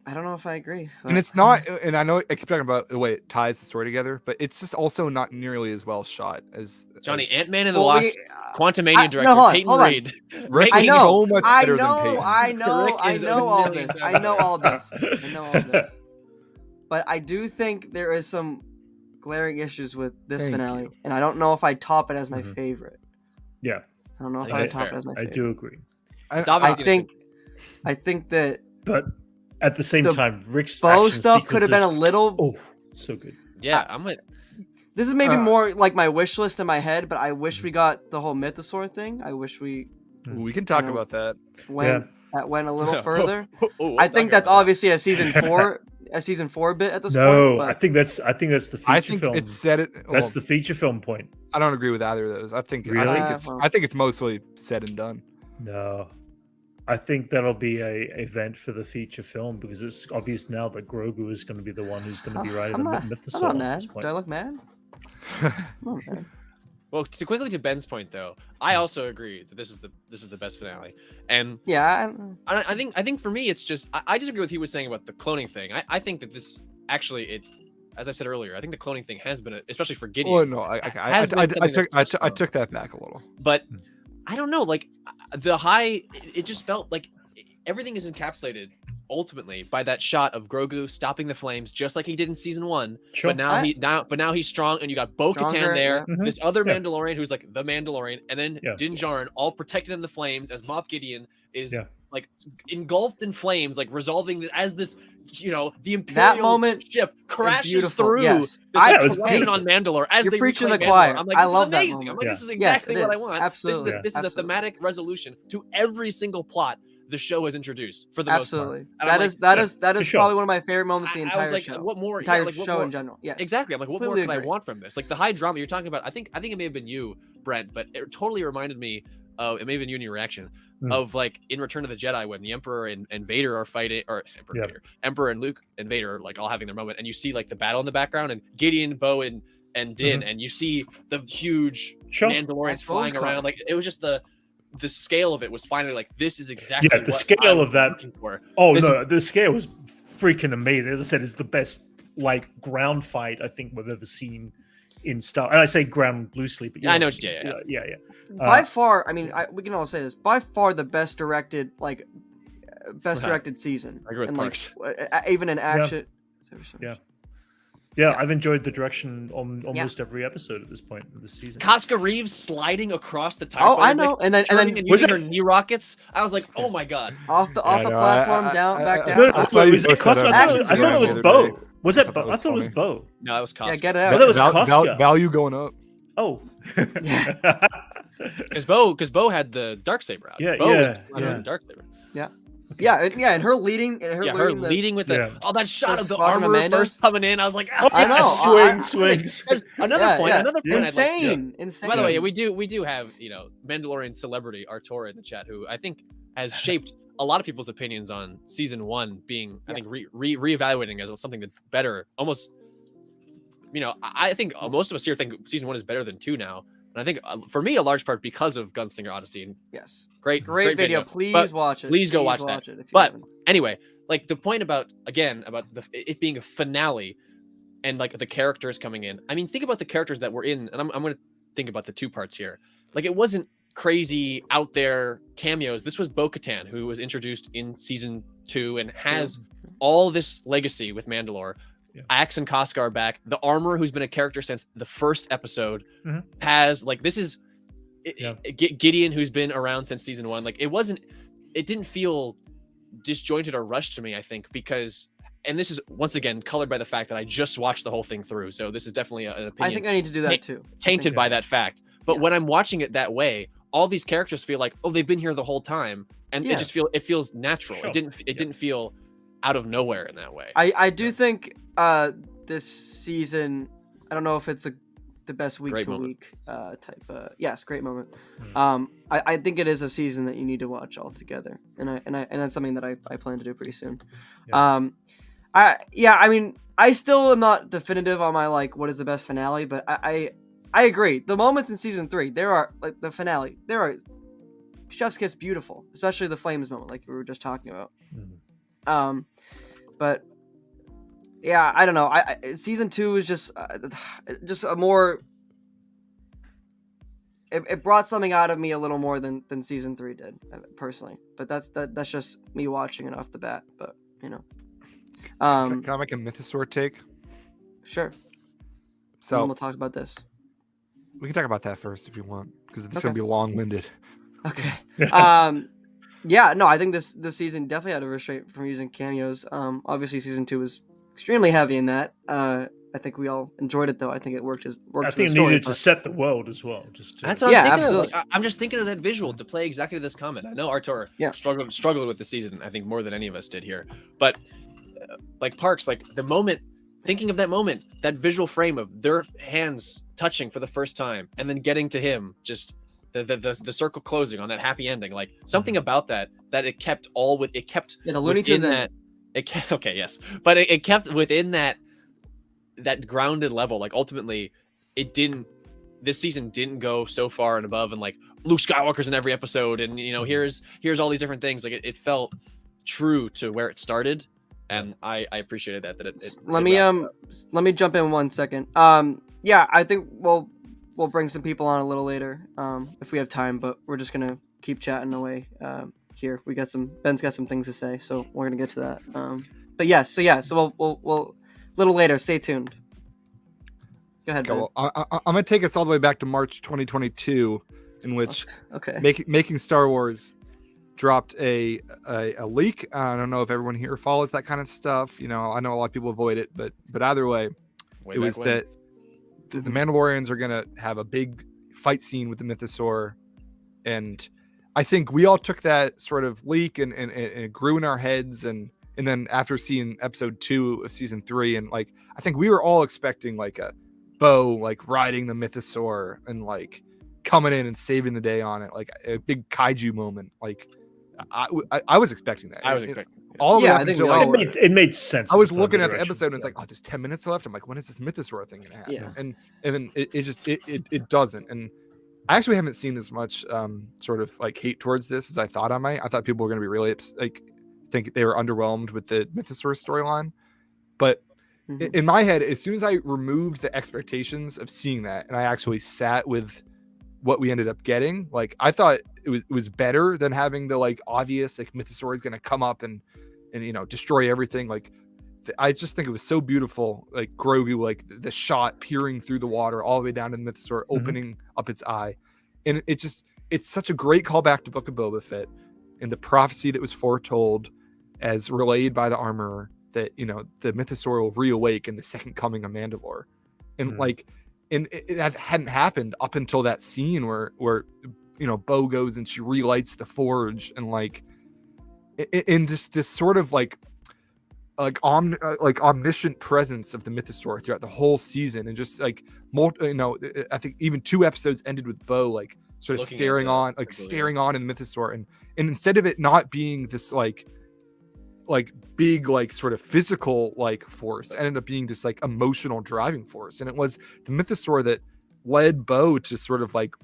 I don't know if I agree. And it's not, and I know I keep talking about the way it ties the story together, but it's just also not nearly as well shot as Johnny, as Ant-Man and the Well, Wasp, we- Quantumania no, director hold on, Peyton hold on. Reed. Rick I is know, so much I better know, than Peyton. I know, Rick I is a know all million this. times I know better. all this. I know all this. But I do think there is some glaring issues with this Thank finale, you. and I don't know if I top it as my Mhm. favorite. Yeah, I don't know if think I that's top fair. it as my I favorite. do agree. It's I obviously think that But at the same The time, Rick's Bo action stuff could have been a sequences- little. Oh, so good. Yeah, I'm with. This is maybe more like my wish list in my head, but I wish we got the whole Mythosaur thing. I wish we We can talk Yeah. about that. went that went a little further. Oh, I think that's obviously a season 4 bit at this No, point. I think that's the feature I think film. it's set it. That's Well, the feature film point. I don't agree with either of those. I think Really? Well. I think it's mostly said and done. No, I think that'll be a event for the feature film because it's obvious now that Grogu is going to be the one who's going to be riding I'm the not Mythosaur at mad. this point. Do I look mad? Come on, man. Well, to Ben's point though, I also agree that this is the best finale, and Yeah, I think for me it's just I disagree with what he was saying about the cloning thing. I think that this actually as I said earlier, I think the cloning thing has been especially for Gideon. Well, no, I has been something that's touched I on. took that back a little. But I don't know, like the high, it just felt like everything is encapsulated ultimately by that shot of Grogu stopping the flames, just like he did in season 1. Sure. But now he's strong, and you got Bo-Katan Stronger, there, yeah. this other Yeah. Mandalorian who's like the Mandalorian, and then Yeah. Din Djarin all protected in the flames as Moff Gideon is Yeah. like engulfed in flames, like resolving as this, the Imperial moment ship crashes beautiful, through yes. this I- like, it was terrain beautiful. on Mandalore as You're they preaching reclaim the choir. Mandalore. I'm like, I this love is that amazing. moment. I'm like, Yeah. this is Yes, exactly it what I is. want. Absolutely. This is a Absolutely. thematic resolution to every single plot the show has introduced for the most Absolutely. part. And I'm That like, is that for is sure. probably one of my favorite moments in the I entire was like, show. what more? Entire what show more? in general. Yes. Exactly. I'm like, what more Completely can I agree. want from this? Like the high drama you're talking about. I think it may have been you, Brent, but it totally reminded me of it may have been you in your reaction of like in Return of the Jedi when the Emperor and Vader are fighting, or Emperor and Luke and Vader are like all having their moment, and you see like the battle in the background and Gideon, Bo, and Din, and you see the huge Sure. Mandalorians That's flying Bo's around. coming. Like it was just the scale of it was finally like this is exactly Yeah, the what scale I'm of that- looking for. Oh This no, the scale was freaking amazing. As I said, it's the best like ground fight I think we've ever seen in Star. And I say ground loosely, but Yeah, I know what you- yeah. By far, I mean, we can all say this. By far, the best directed season. I agree with and Parks. even in action. Yeah. Yeah, I've enjoyed the direction on almost every episode at this point of the season. Casca Reeves sliding across the TIE Oh, fighter, I know. like, And then turning and Was using it- her knee rockets. I was like, oh my god. off the Yeah, no, platform I- down I- back I- down. No, I saw you was it post that Casca? on I Instagram thought it was the other Bo. day. Was I it thought Bo? that I was thought it was funny. Bo. No, it was Casca. Yeah, get it I out. thought it was Casca. Value going up. Oh. Because Bo had the dark saber out. Yeah, Bo yeah, was running yeah. the dark saber. And her leading, Her leading the, leading with the Yeah. that shot the of the Squadron armor Amandas. first coming in. I was like, Oh, I know. swings. There's another point. Another point. I'd like to- insane. By the way, we do have Mandalorian celebrity Artura in the chat, who I think has shaped a lot of people's opinions on season 1 being I think reevaluating as something that's better. Almost, I think most of us here think season 1 is better than 2 now, and I think for me a large part because of Gunslinger Odyssey. And Yes. great Video. Please But watch it. please go watch that. it if you But haven't. anyway, like the point about it being a finale and like the characters coming in. I mean, think about the characters that were in, and I'm going to think about the two parts here. Like it wasn't crazy out there cameos. This was Bo-Katan, who was introduced in season 2 and has all this legacy with Mandalore. Yeah. Axe and Casca are back. The armor, who's been a character since the first episode, Mhm. has like this is Yeah. Gideon, who's been around since season 1. Like it didn't feel disjointed or rushed to me, I think, because, and this is once again colored by the fact that I just watched the whole thing through, so this is definitely an opinion I think I need to do that too. tainted by that fact. But Yeah. when I'm watching it that way, all these characters feel like, oh, they've been here the whole time, and Yeah. it feels natural. Sure. It didn't feel out of nowhere in that way. I do think this season, I don't know if it's the best week Great to moment. week type. Yes, great moment. I think it is a season that you need to watch all together, and that's something that I plan to do pretty soon. Yeah. I mean, I still am not definitive on my like what is the best finale, but I agree. The moments in season 3, there are like the finale. There are chef's kiss beautiful, especially the flames moment, like we were just talking about. Mhm. But yeah, I don't know. Season 2 is just a more. It brought something out of me a little more than season 3 did, personally. But that's just me watching it off the bat. But Can I make a Mythosaur take? sure. So And we'll talk about this. we can talk about that first if you want, because it's Okay. gonna be long-winded. Okay. Yeah, no, I think this season definitely had a restraint from using cameos. Obviously season 2 was extremely heavy in that. I think we all enjoyed it though. I think it worked I for the think it story. needed to set the world as well. Just to, That's what Yeah, I'm thinking absolutely. of. Like, I'm just thinking of that visual to play exactly this comment. I know Artur Yeah. struggled with the season, I think more than any of us did here. But like Parks, like the moment, thinking of that moment, that visual frame of their hands touching for the first time, and then getting to him, just the circle closing on that happy ending, like something about that it kept The Looney Tunes within ending. that. It kept, okay, yes, but it kept within that grounded level. Like ultimately, it didn't. This season didn't go so far and above, and like Luke Skywalker's in every episode, and here's all these different things. Like it felt true to where it started, and I appreciated that let me jump in 1 second. Yeah, I think we'll bring some people on a little later, if we have time, but we're just gonna keep chatting away. Here Ben's got some things to say, so we're gonna get to that. But yes, so we'll a little later. Stay tuned. Go ahead, Ben. Well, I'm gonna take us all the way back to March 2022, in which Okay. making Star Wars dropped a leak. I don't know if everyone here follows that kind of stuff. I know a lot of people avoid it, but either way, it was that the Mandalorians are gonna have a big fight scene with the Mythosaur, and I think we all took that sort of leak and it grew in our heads, and then after seeing episode 2 of season 3, and like I think we were all expecting like a Bo like riding the Mythosaur and like coming in and saving the day on it, like a big kaiju moment. Like I was expecting that. I was expecting. All the way Yeah, up I think until we all like, were. it made sense. I was in the looking at the direction. episode and it's Yeah. like, oh, there's 10 minutes left. I'm like, when is this Mythosaur thing gonna happen? Yeah. And then it doesn't. And I actually haven't seen as much sort of like hate towards this as I thought I might. I thought people were gonna be really think they were underwhelmed with the Mythosaur storyline, but in my head, as soon as I removed the expectations of seeing that, and I actually sat with what we ended up getting, like I thought it was better than having the like obvious like Mythosaur is going to come up and destroy everything. Like I just think it was so beautiful, like Grogu, like the shot peering through the water all the way down to the Mythosaur, opening up its eye, and it's such a great callback to Book of Boba Fett and the prophecy that was foretold as relayed by the armorer, that the Mythosaur will reawake in the second coming of Mandalore, and and it hadn't happened up until that scene where Bo goes and she relights the forge, and like in this sort of like omniscient presence of the Mythosaur throughout the whole season, and just like I think even 2 episodes ended with Bo like sort of Looking staring on in the Mythosaur, and instead of it not being this like big like sort of physical like force, ended up being this like emotional driving force, and it was the Mythosaur that led Bo to sort of like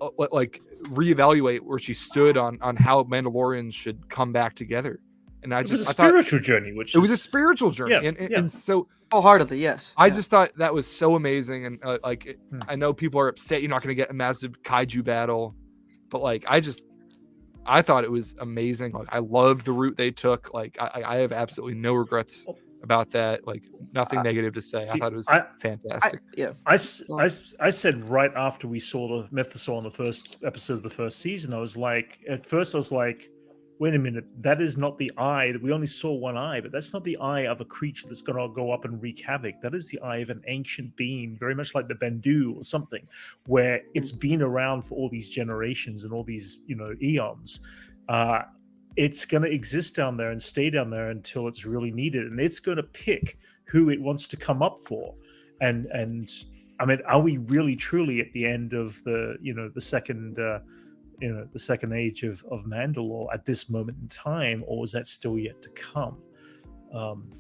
reevaluate where she stood on how Mandalorians should come back together. And It was a spiritual journey, which it was a spiritual journey, Yeah, and so Wholeheartedly, yes. I just thought that was so amazing, and I know people are upset you're not going to get a massive kaiju battle, but like I thought it was amazing. Like I loved the route they took. Like I have absolutely no regrets about that. Like nothing negative to say. I thought it was fantastic. I said right after we saw the Mythosaur in the first episode of the first season, I was like, wait a minute, that is not the eye. We only saw one eye, but that's not the eye of a creature that's going to go up and wreak havoc. That is the eye of an ancient being, very much like the Bendu or something, where it's been around for all these generations and all these, eons. It's going to exist down there and stay down there until it's really needed, and it's going to pick who it wants to come up for. And I mean, are we really truly at the end of the second age of Mandalore at this moment in time, or is that still yet to come?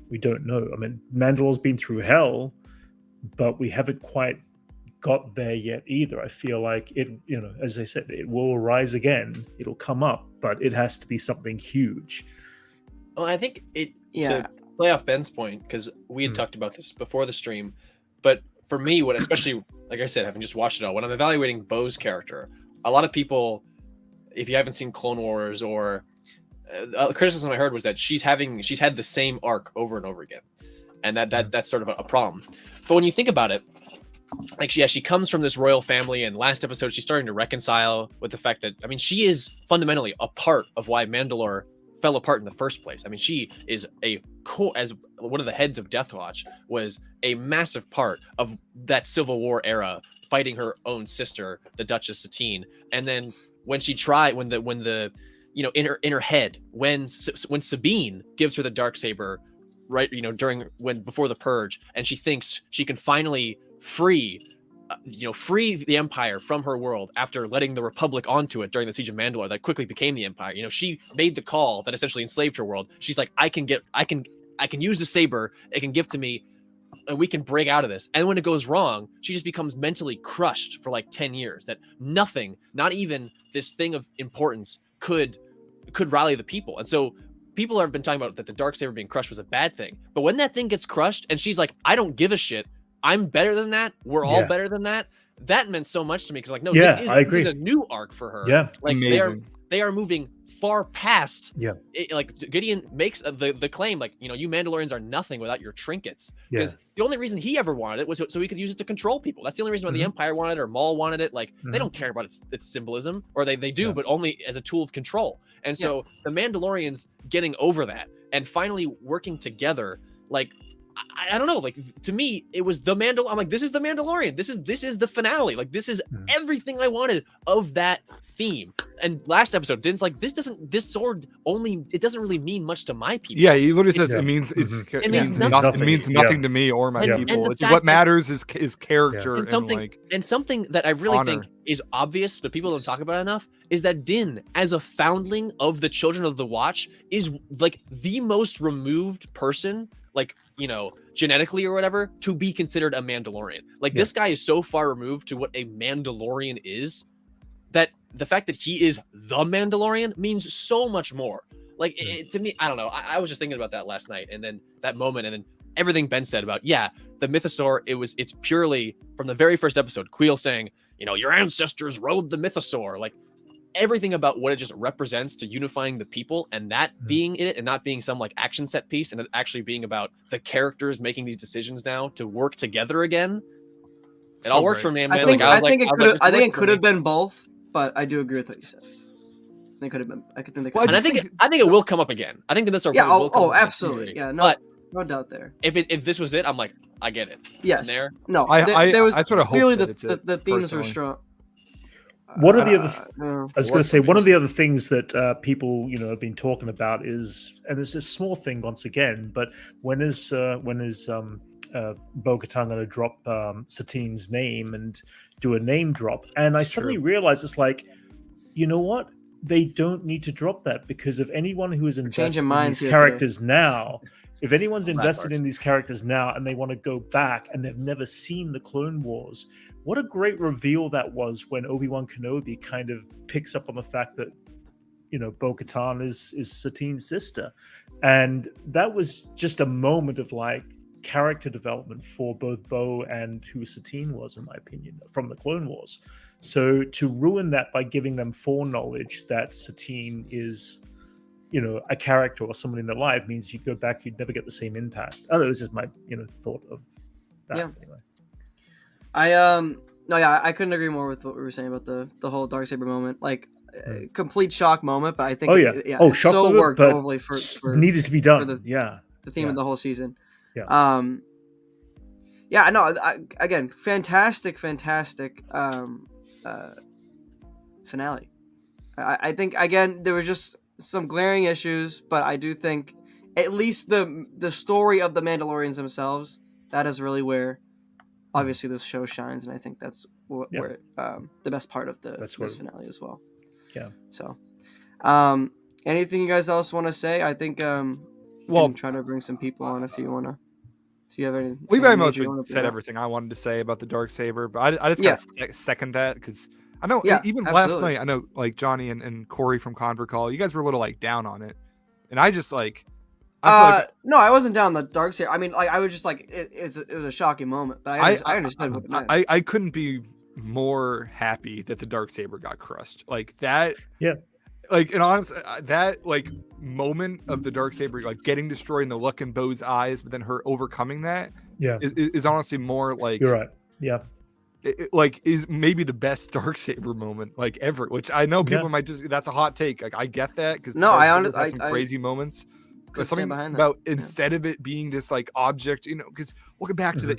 We don't know. I mean, Mandalore's been through hell, but we haven't quite got there yet either. I feel like it, as I said, it will rise again. It'll come up, but it has to be something huge. Well, I think to play off Ben's point, because we had talked about this before the stream, but for me, especially, like I said, having just watched it all, when I'm evaluating Bo's character, a lot of people, if you haven't seen Clone Wars, or criticism I heard was that she's had the same arc over and over again, and that's sort of a problem. But when you think about it, like she comes from this royal family, and last episode she's starting to reconcile with the fact that, I mean, she is fundamentally a part of why Mandalore fell apart in the first place. I mean, she is a core, as one of the heads of Death Watch, was a massive part of that Civil War era, fighting her own sister, the Duchess Satine. And then when she tried, when the you know, in her head, when Sabine gives her the Darksaber, right, you know, before the purge, and she thinks she can finally free the Empire from her world after letting the Republic onto it during the Siege of Mandalore that quickly became the Empire. You know, she made the call that essentially enslaved her world. She's like, I can use the saber, it can give to me, and we can break out of this. And when it goes wrong, she just becomes mentally crushed for like 10 years, that nothing, not even this thing of importance, could rally the people. And so people have been talking about that the Darksaber being crushed was a bad thing. But when that thing gets crushed and she's like, I don't give a shit, I'm better than that, we're all better than that, that meant so much to me. Because like, no, this is a new arc for her. Yeah, like amazing. They are moving far past it. Like Gideon makes the claim, like, you know, you Mandalorians are nothing without your trinkets, because the only reason he ever wanted it was so he could use it to control people. That's the only reason why the Empire wanted it, or Maul wanted it. Like, they don't care about its symbolism, or they do, but only as a tool of control. And so the Mandalorians getting over that and finally working together, like, I don't know, like, to me it was the I'm like, this is the Mandalorian, this is the finale, like, this is everything I wanted of that theme. And last episode, Din's like, this sword only, it doesn't really mean much to my people. Yeah, he literally says it means it means nothing to me or my people. It's what matters is character and something and something that I really think is obvious but people don't talk about enough is that Din, as a foundling of the Children of the Watch, is like the most removed person, like, you know, genetically or whatever, to be considered a Mandalorian. Like, this guy is so far removed to what a Mandalorian is, that the fact that he is the Mandalorian means so much more. Like, to me, I don't know. I was just thinking about that last night, and then that moment, and then everything Ben said about, the Mythosaur, it's purely from the very first episode, Queel saying, you know, your ancestors rode the Mythosaur. Like, everything about what it just represents to unifying the people, and that being in it, and not being some like action set piece, and it actually being about the characters making these decisions now to work together again. It all worked for me, man. I think it could have been both, but I do agree with what you said. They could have been. I could think they could. And I think it will come up again. I think the Mythosaur will come up absolutely. Yeah, no doubt there. If this was it, I'm like, I get it. Yes. There. No, there was sort of clearly the themes were strong. One of the other, I was going to say, one of the other things that people, you know, have been talking about is, and it's a small thing once again, but when is Bo-Katan going to drop Satine's name and do a name drop? And I suddenly realized, it's like, you know what? They don't need to drop that, because if anyone who is invested in these characters now, if anyone's invested in these characters now and they want to go back and they've never seen the Clone Wars, what a great reveal that was when Obi-Wan Kenobi kind of picks up on the fact that, you know, Bo-Katan is Satine's sister. And that was just a moment of like character development for both Bo and who Satine was, in my opinion, from the Clone Wars. So to ruin that by giving them foreknowledge that Satine is, you know, a character or someone in their life, means you go back, you'd never get the same impact. I don't know, this is my, you know, thought of that. Yeah. Anyway. I couldn't agree more with what we were saying about the whole Darksaber moment. Like, complete shock moment, but I think it shock so moment, worked totally for needed to be done. For the theme of the whole season. Yeah. Again, fantastic finale. I think, again, there was just some glaring issues, but I do think at least the story of the Mandalorians themselves, that is really where obviously this show shines, and I think that's where the best part of this finale as well. Yeah. So, anything you guys else want to say? I think I'm trying to bring some people on if you want to. Do you have anything? We very much said everything I wanted to say about the Darksaber, but I just got to second that, because I know even last night, I know like Johnny and Corey from Conver Call, you guys were a little like down on it, and I just like. No, I wasn't down the Darksaber. I mean, like, I was just like, it was a shocking moment, but I understood what it meant. I couldn't be more happy that the Darksaber got crushed. Like that. Yeah. Like, and honestly, that like moment of the Darksaber like getting destroyed in the look in Bo's eyes, but then her overcoming that. Yeah. Is honestly more like. You're right. Yeah. like is maybe the best Darksaber moment like ever, which I know people Yeah. might just that's a hot take. Like I get that because No, I honestly some crazy moments. could But stand something behind that. about Yeah. instead of it being this like object, because looking back to the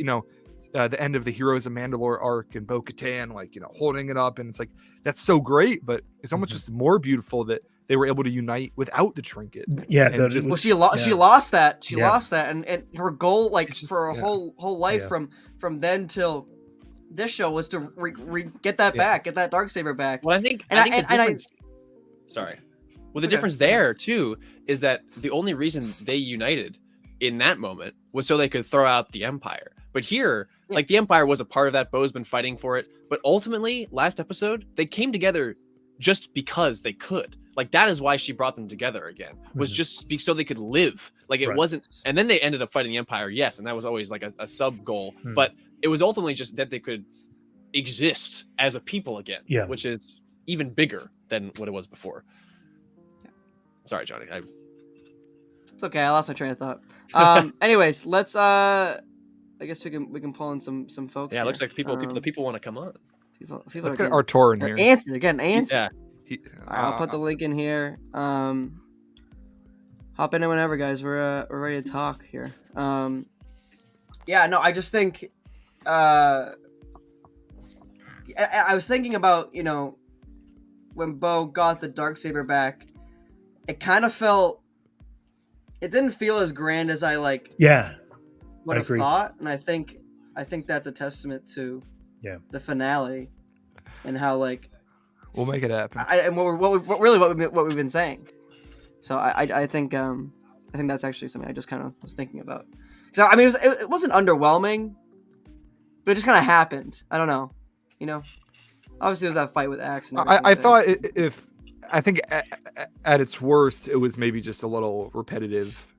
the end of the Heroes of Mandalore arc and Bo-Katan, like holding it up, and it's like that's so great, but it's almost just more beautiful that they were able to unite without the trinket. Yeah, And that just- it Well, was, she lost. yeah. She lost that. She Yeah. lost that, and her goal, like It's just- for a yeah. whole life Yeah. from then till this show, was to get that back, get that Darksaber back. Well, I think And I I- think the and I- difference. Sorry. Well, the Okay. difference there too is that the only reason they united in that moment was so they could throw out the Empire. But here, Yeah. like the Empire was a part of that. Bo's been fighting for it. But ultimately, last episode, they came together just because they could. Like that is why she brought them together again. Was Mhm. just so they could live. Like it Right. wasn't. And then they ended up fighting the Empire, yes, and that was always like a sub goal. Hmm. But it was ultimately just that they could exist as a people again. Yeah. Which is even bigger than what it was before. Sorry, Johnny. It's okay. I lost my train of thought. Anyways, let's. I guess we can pull in some folks. Yeah, it here. lpeople the people want to come on. People Let's are get getting- Artur in they're here. antsy. They're getting antsy. Yeah. All right, I'll put the link in here. Hop in whenever, guys. We're ready to talk here. Yeah, no, I just think. I was thinking about when Bo got the Darksaber back, it kind of felt. It didn't feel as grand as I Yeah. would I have agree. thought, and I think that's a testament to the finale and how We'll make it happen. and what we've been saying. So I think that's actually something I just kind of was thinking about. So I mean, it wasn't underwhelming, but it just kind of happened. I don't know, Obviously, there was that fight with Axe. And I everything, but- thought I think at its worst, it was maybe just a little repetitive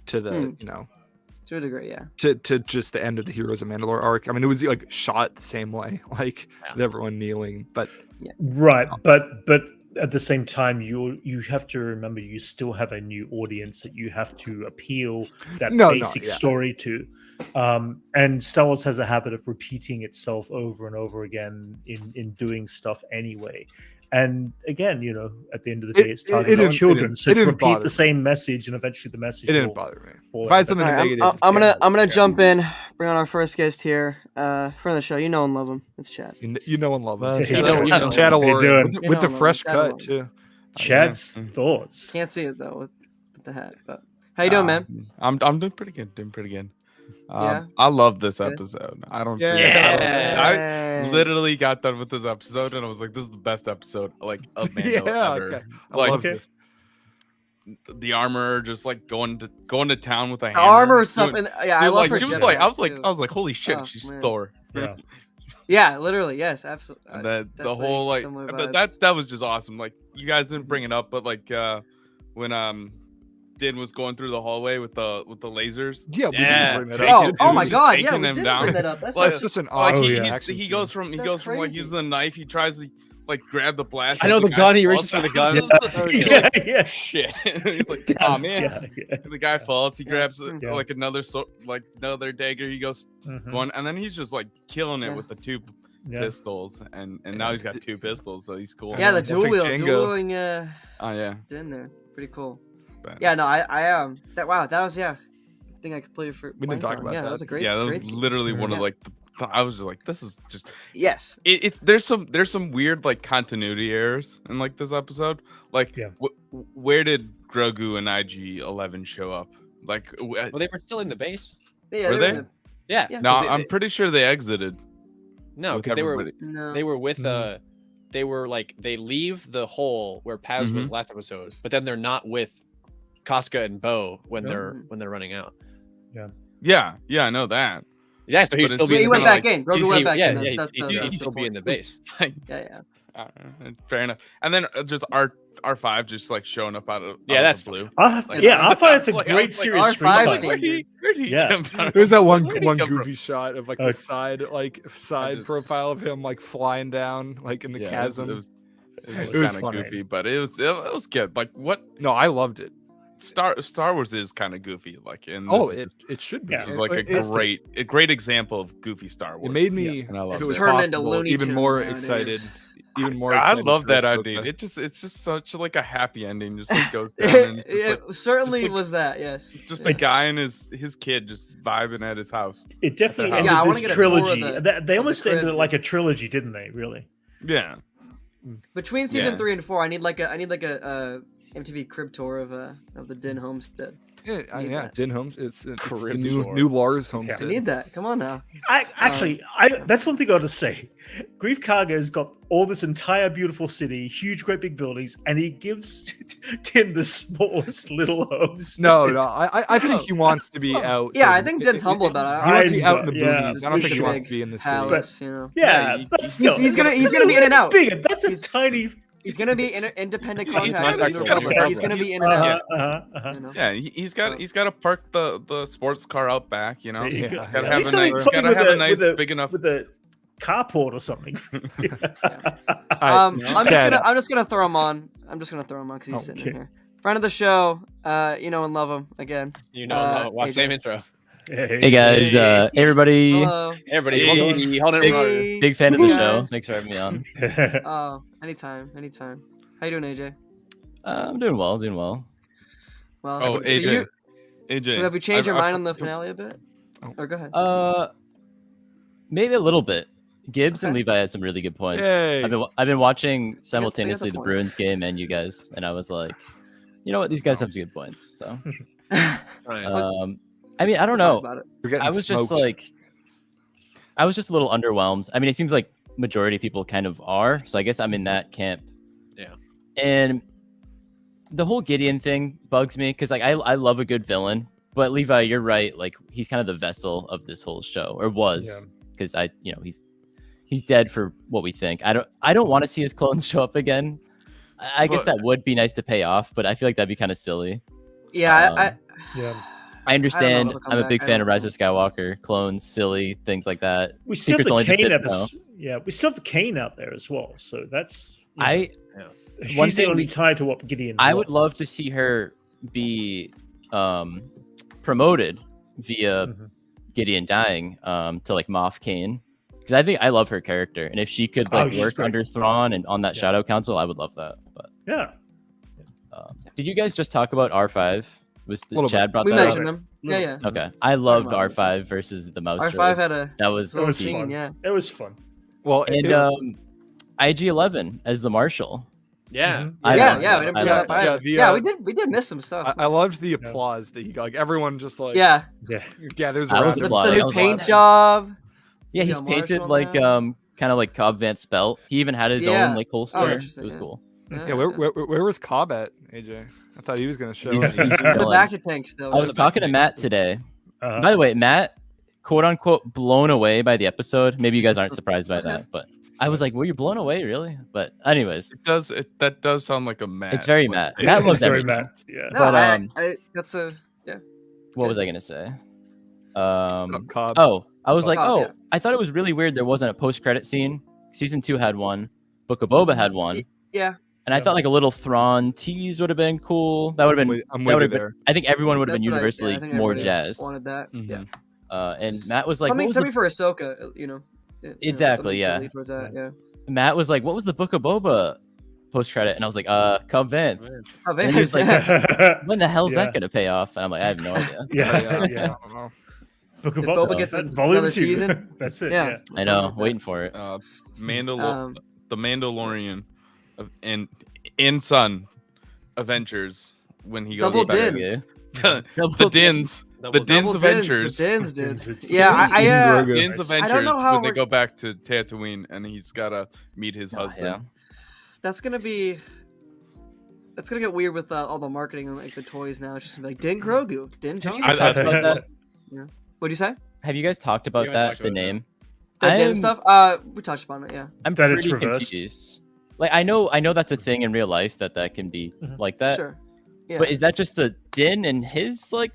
to the to a degree, yeah. to just the end of the Heroes of Mandalore arc. I mean, it was like shot the same way, like with everyone kneeling, but Right, but at the same time, you have to remember you still have a new audience that you have to appeal that basic story to. And Star Wars has a habit of repeating itself over and over again in doing stuff anyway. And again, at the end of the day, it's targeted at children. So to repeat the same message, and eventually the message. it didn't bother me. If I had something negative, I'm gonna jump in, bring on our first guest here, friend of the show. You know and love him. It's Chad. you know and love him. Hey, Chad. Chad How you doing? with the fresh Chad cut Alone. too. Chad's thoughts. Can't see it though with the hat. But how you doing, man? I'm doing pretty good. Yeah? I love this Good? episode. I don't Yeah. see it. I Yay. literally got done with this episode and I was like, this is the best episode of Mando Yeah, ever. okay. I Like love this. the armor just like going to town with a The hammer. armor or Doing- something. Yeah, I dude, love like her. she was Jedi like I was too. like holy shit, Oh, she's man. Thor. Yeah. Yeah, literally. Yes, absolutely. And the whole like similar that was just awesome. Like you guys didn't bring it up, but like when Din was going through the hallway with the lasers. Yeah, we Yeah. didn't bring that up. Oh my just God! Yeah, taking we him did down. bring that up. That's Like, That's such an Like awesome Oh, yeah. action he scene. goes from That's like crazy. using the knife, he tries to like grab the blast. I know the guy gun, he falls reaches for the down. gun. Yeah. Shit. He's like, oh man. Yeah. The guy falls. He grabs Yeah. like another another dagger. He goes Mhm. one, and then he's just like killing it Yeah. with the two Yeah. pistols, and now he's got two pistols, so he's cool. Yeah, the That's like Django. dueling Oh yeah. in there. Pretty cool. But- Yeah, no, I that was I think I completely We didn't talk about Yeah, that. that was a great. Yeah, that great was scene. literally one of Yeah. like I was just like, this is just Yes. there's some weird like continuity errors in like this episode. Like Yeah. where did Grogu and IG-11 show up? Like Well, they were still in the base. Yeah, Were they? they? were Yeah. Yeah. no, 'cause I'm pretty sure they exited. No, with because everybody. No. they were with Mhm. they were like they leave the hole where Paz was last episode, but then they're not with Casca and Bo when Yeah. they're running out. Yeah, I know that. Yeah, so he'd But still it's be. Yeah, he just went kinda back like- in. Grogu he'd- went back yeah, in. yeah, That's he'd the still be in the base. It's like, Yeah. fair enough. And then just R5 just like showing up out of that's the blue. Yeah, Yeah. I find it's a Like, I great was like, series R5 screenplay. scene. Where'd he Yeah. come from? There's that one Where'd he one come from? goofy shot of like Oh, the side just- profile of him like flying down like in the chasm. It was It was kind of funny. goofy, but it was good. Like what? No, I loved it. Star Wars is kind of goofy, like, and Oh, this it should be. Yeah, is like It's- a great example of goofy Star Wars. It made me, and I love if it it. was Turned into possible, Looney even Tunes more nowadays. excited. Even more. I excited love for that Ahsoka. idea. It's just such like a happy ending. Just like goes down and just, It like, certainly just like- was that. Yes. just Yeah. a guy and his kid just vibing at his house. It definitely Yeah, ended I wanna this get a tour of trilogy. They the almost crib. ended it like a trilogy, didn't they? Really? Yeah. Between season Yeah. 3 and 4, I need like a MTV crib tour of the Din homestead. Yeah, Need yeah. that. Din Homes. It's the Crib new tour. Lars I homestead. need that. Come on now. That's one thing I got to say. Grief Karga's got all this entire beautiful city, huge, great big buildings, and he gives Tim the smallest little homes. No, I think he wants to be out. Yeah, I so think it- Din's it- humble it- about He it. wants to be out in the Yeah, boonies. I don't think he big wants to be in the city. Palace, you know. Yeah, Yeah, but he's still, he's gonna that's be in and out. Bigger. That's a He's- tiny. He's gonna be independent He's contractor. not He's gonna gonna, be- he's gonna be in and out. You know? Yeah, he's got to park the sports car out back. You know, There you Yeah, go. yeah. gotta At have least a something- nice, something gotta have with a nice with big enough. with a carport or something. Alright, so I'm just gonna throw him on. I'm just gonna throw him on because he's sitting in Okay. here. Friend of the show, you know and love him again. You know, AJ. same intro. Hey guys, hey everybody, Hello. Everybody, Hey. welcome to the Hold It Big- Remote. big fan of the Hey, show. guys. Thanks for having me on. Oh, anytime. How you doing, AJ? I'm doing well, Well, Oh, so AJ. you, AJ. so have we changed your I've- mind on the finale a bit? Oh. Or go ahead. maybe a little bit. Gibbs and Okay. Levi had some really good points. Yay. I've been watching simultaneously the points. Bruins game and you guys, and I was like, you know what, these guys have some good points. So, Ryan. I mean, I don't Talk know. about it. We're getting I was just smoked. like, I was just a little underwhelmed. I mean, it seems like majority of people kind of are, so I guess I'm in that camp. Yeah. And the whole Gideon thing bugs me because like I love a good villain, but Levi, you're right. Like he's kind of the vessel of this whole show, or was, because he's dead for what we think. I don't want to see his clones show up again. I guess But- that would be nice to pay off, but I feel like that'd be kind of silly. Yeah, Yeah. I understand. if it'll come I'm a back. big I fan don't of Rise of Skywalker, clones, silly things like that. We still have Secret's the only just Kane hit episode. Yeah, we still have the Kane out there as well. So that's I she's one the thing- only tie to what Gideon. I would was. love to see her be promoted via Mhm. Gideon dying to like Moff Kane, because I think I love her character, and if she could Oh, like she's work great. under Thrawn and on that Yeah. Shadow Council, I would love that. But Yeah. did you guys just talk about R5? Was the Little Chad bit. brought we that up? mentioned them. Yeah, yeah. Okay, I loved about it. R5 versus the mouse. R5 droids. had a that was That was key. fun. yeah. It was fun. Well, And it was- IG-11 as the Marshal. Yeah. Mhm. I Yeah, loved yeah, it. we didn't I bring that loved up it. either. the, Yeah, uh, we did miss some stuff. I loved the applause that he got. Like everyone just like Yeah, Yeah. There's I was around him. applauding. the I new was paint watching. job. Yeah, You he's know, painted Marshall like now. kind of like Cobb Vanth's belt. He even had his Yeah. own like holster. It interesting, was yeah. cool. Yeah, where was Cobb at, AJ? I thought he was gonna show. He's- up. he's The villain. back to tank still. I was talking to Matt today. Uh-huh. By the way, Matt, quote unquote, blown away by the episode. Maybe you guys aren't surprised by that, but I was like, "Were you blown away, really?" But anyways, That does sound like a Matt. it's very like, Matt. It Matt is loves very everything. Matt. Yeah. No, but, that's a What was I gonna say? Cobb. Oh, I was like, Cobb, oh, yeah. I thought it was really weird there wasn't a post-credit scene. Season 2 had one. Book of Boba had one. yeah. And I Yeah. thought like a little Thrawn tease would have been cool. That would have been. I'm that with you would've been- there. I think everyone would have been That's what universally I think more everybody jazzed. Wanted that. Mhm. Yeah. And Matt was like, something what was something the, for Ahsoka, you know. Exactly, something to yeah. lead towards that, yeah. Matt was like, what was the Book of Boba post credit? And I was like, Cobb Vanth. Oh, And he was like, yeah. when the hell's Yeah. that gonna pay off? And I'm like, I have no idea. Yeah. I yeah. don't know. Book of If Boba. Boba gets Volume another 2. season? That's it. Yeah. Yeah. I know, waiting for it. The Mandalorian and in Sun Avengers when he goes Double back. din. the Double Dins. The Double- Dins Double Avengers. The Dins, dude. Dins. Yeah, I Dins Avengers don't know how when they we're- go back to Tatooine and he's gotta meet his Oh, husband. yeah. that's gonna get weird with all the marketing and like the toys now. It's just gonna be like Din Grogu, Din Have you Djarin. guys talked about that? What'd you say? Have you guys talked about haven't that? talked The about that. name? The Din I'm- stuff? We touched upon it, yeah. I'm That it's pretty reversed? confused. Like I know that's a thing in real life that can be Mhm. like that. Sure. Yeah. But is that just a Din and his like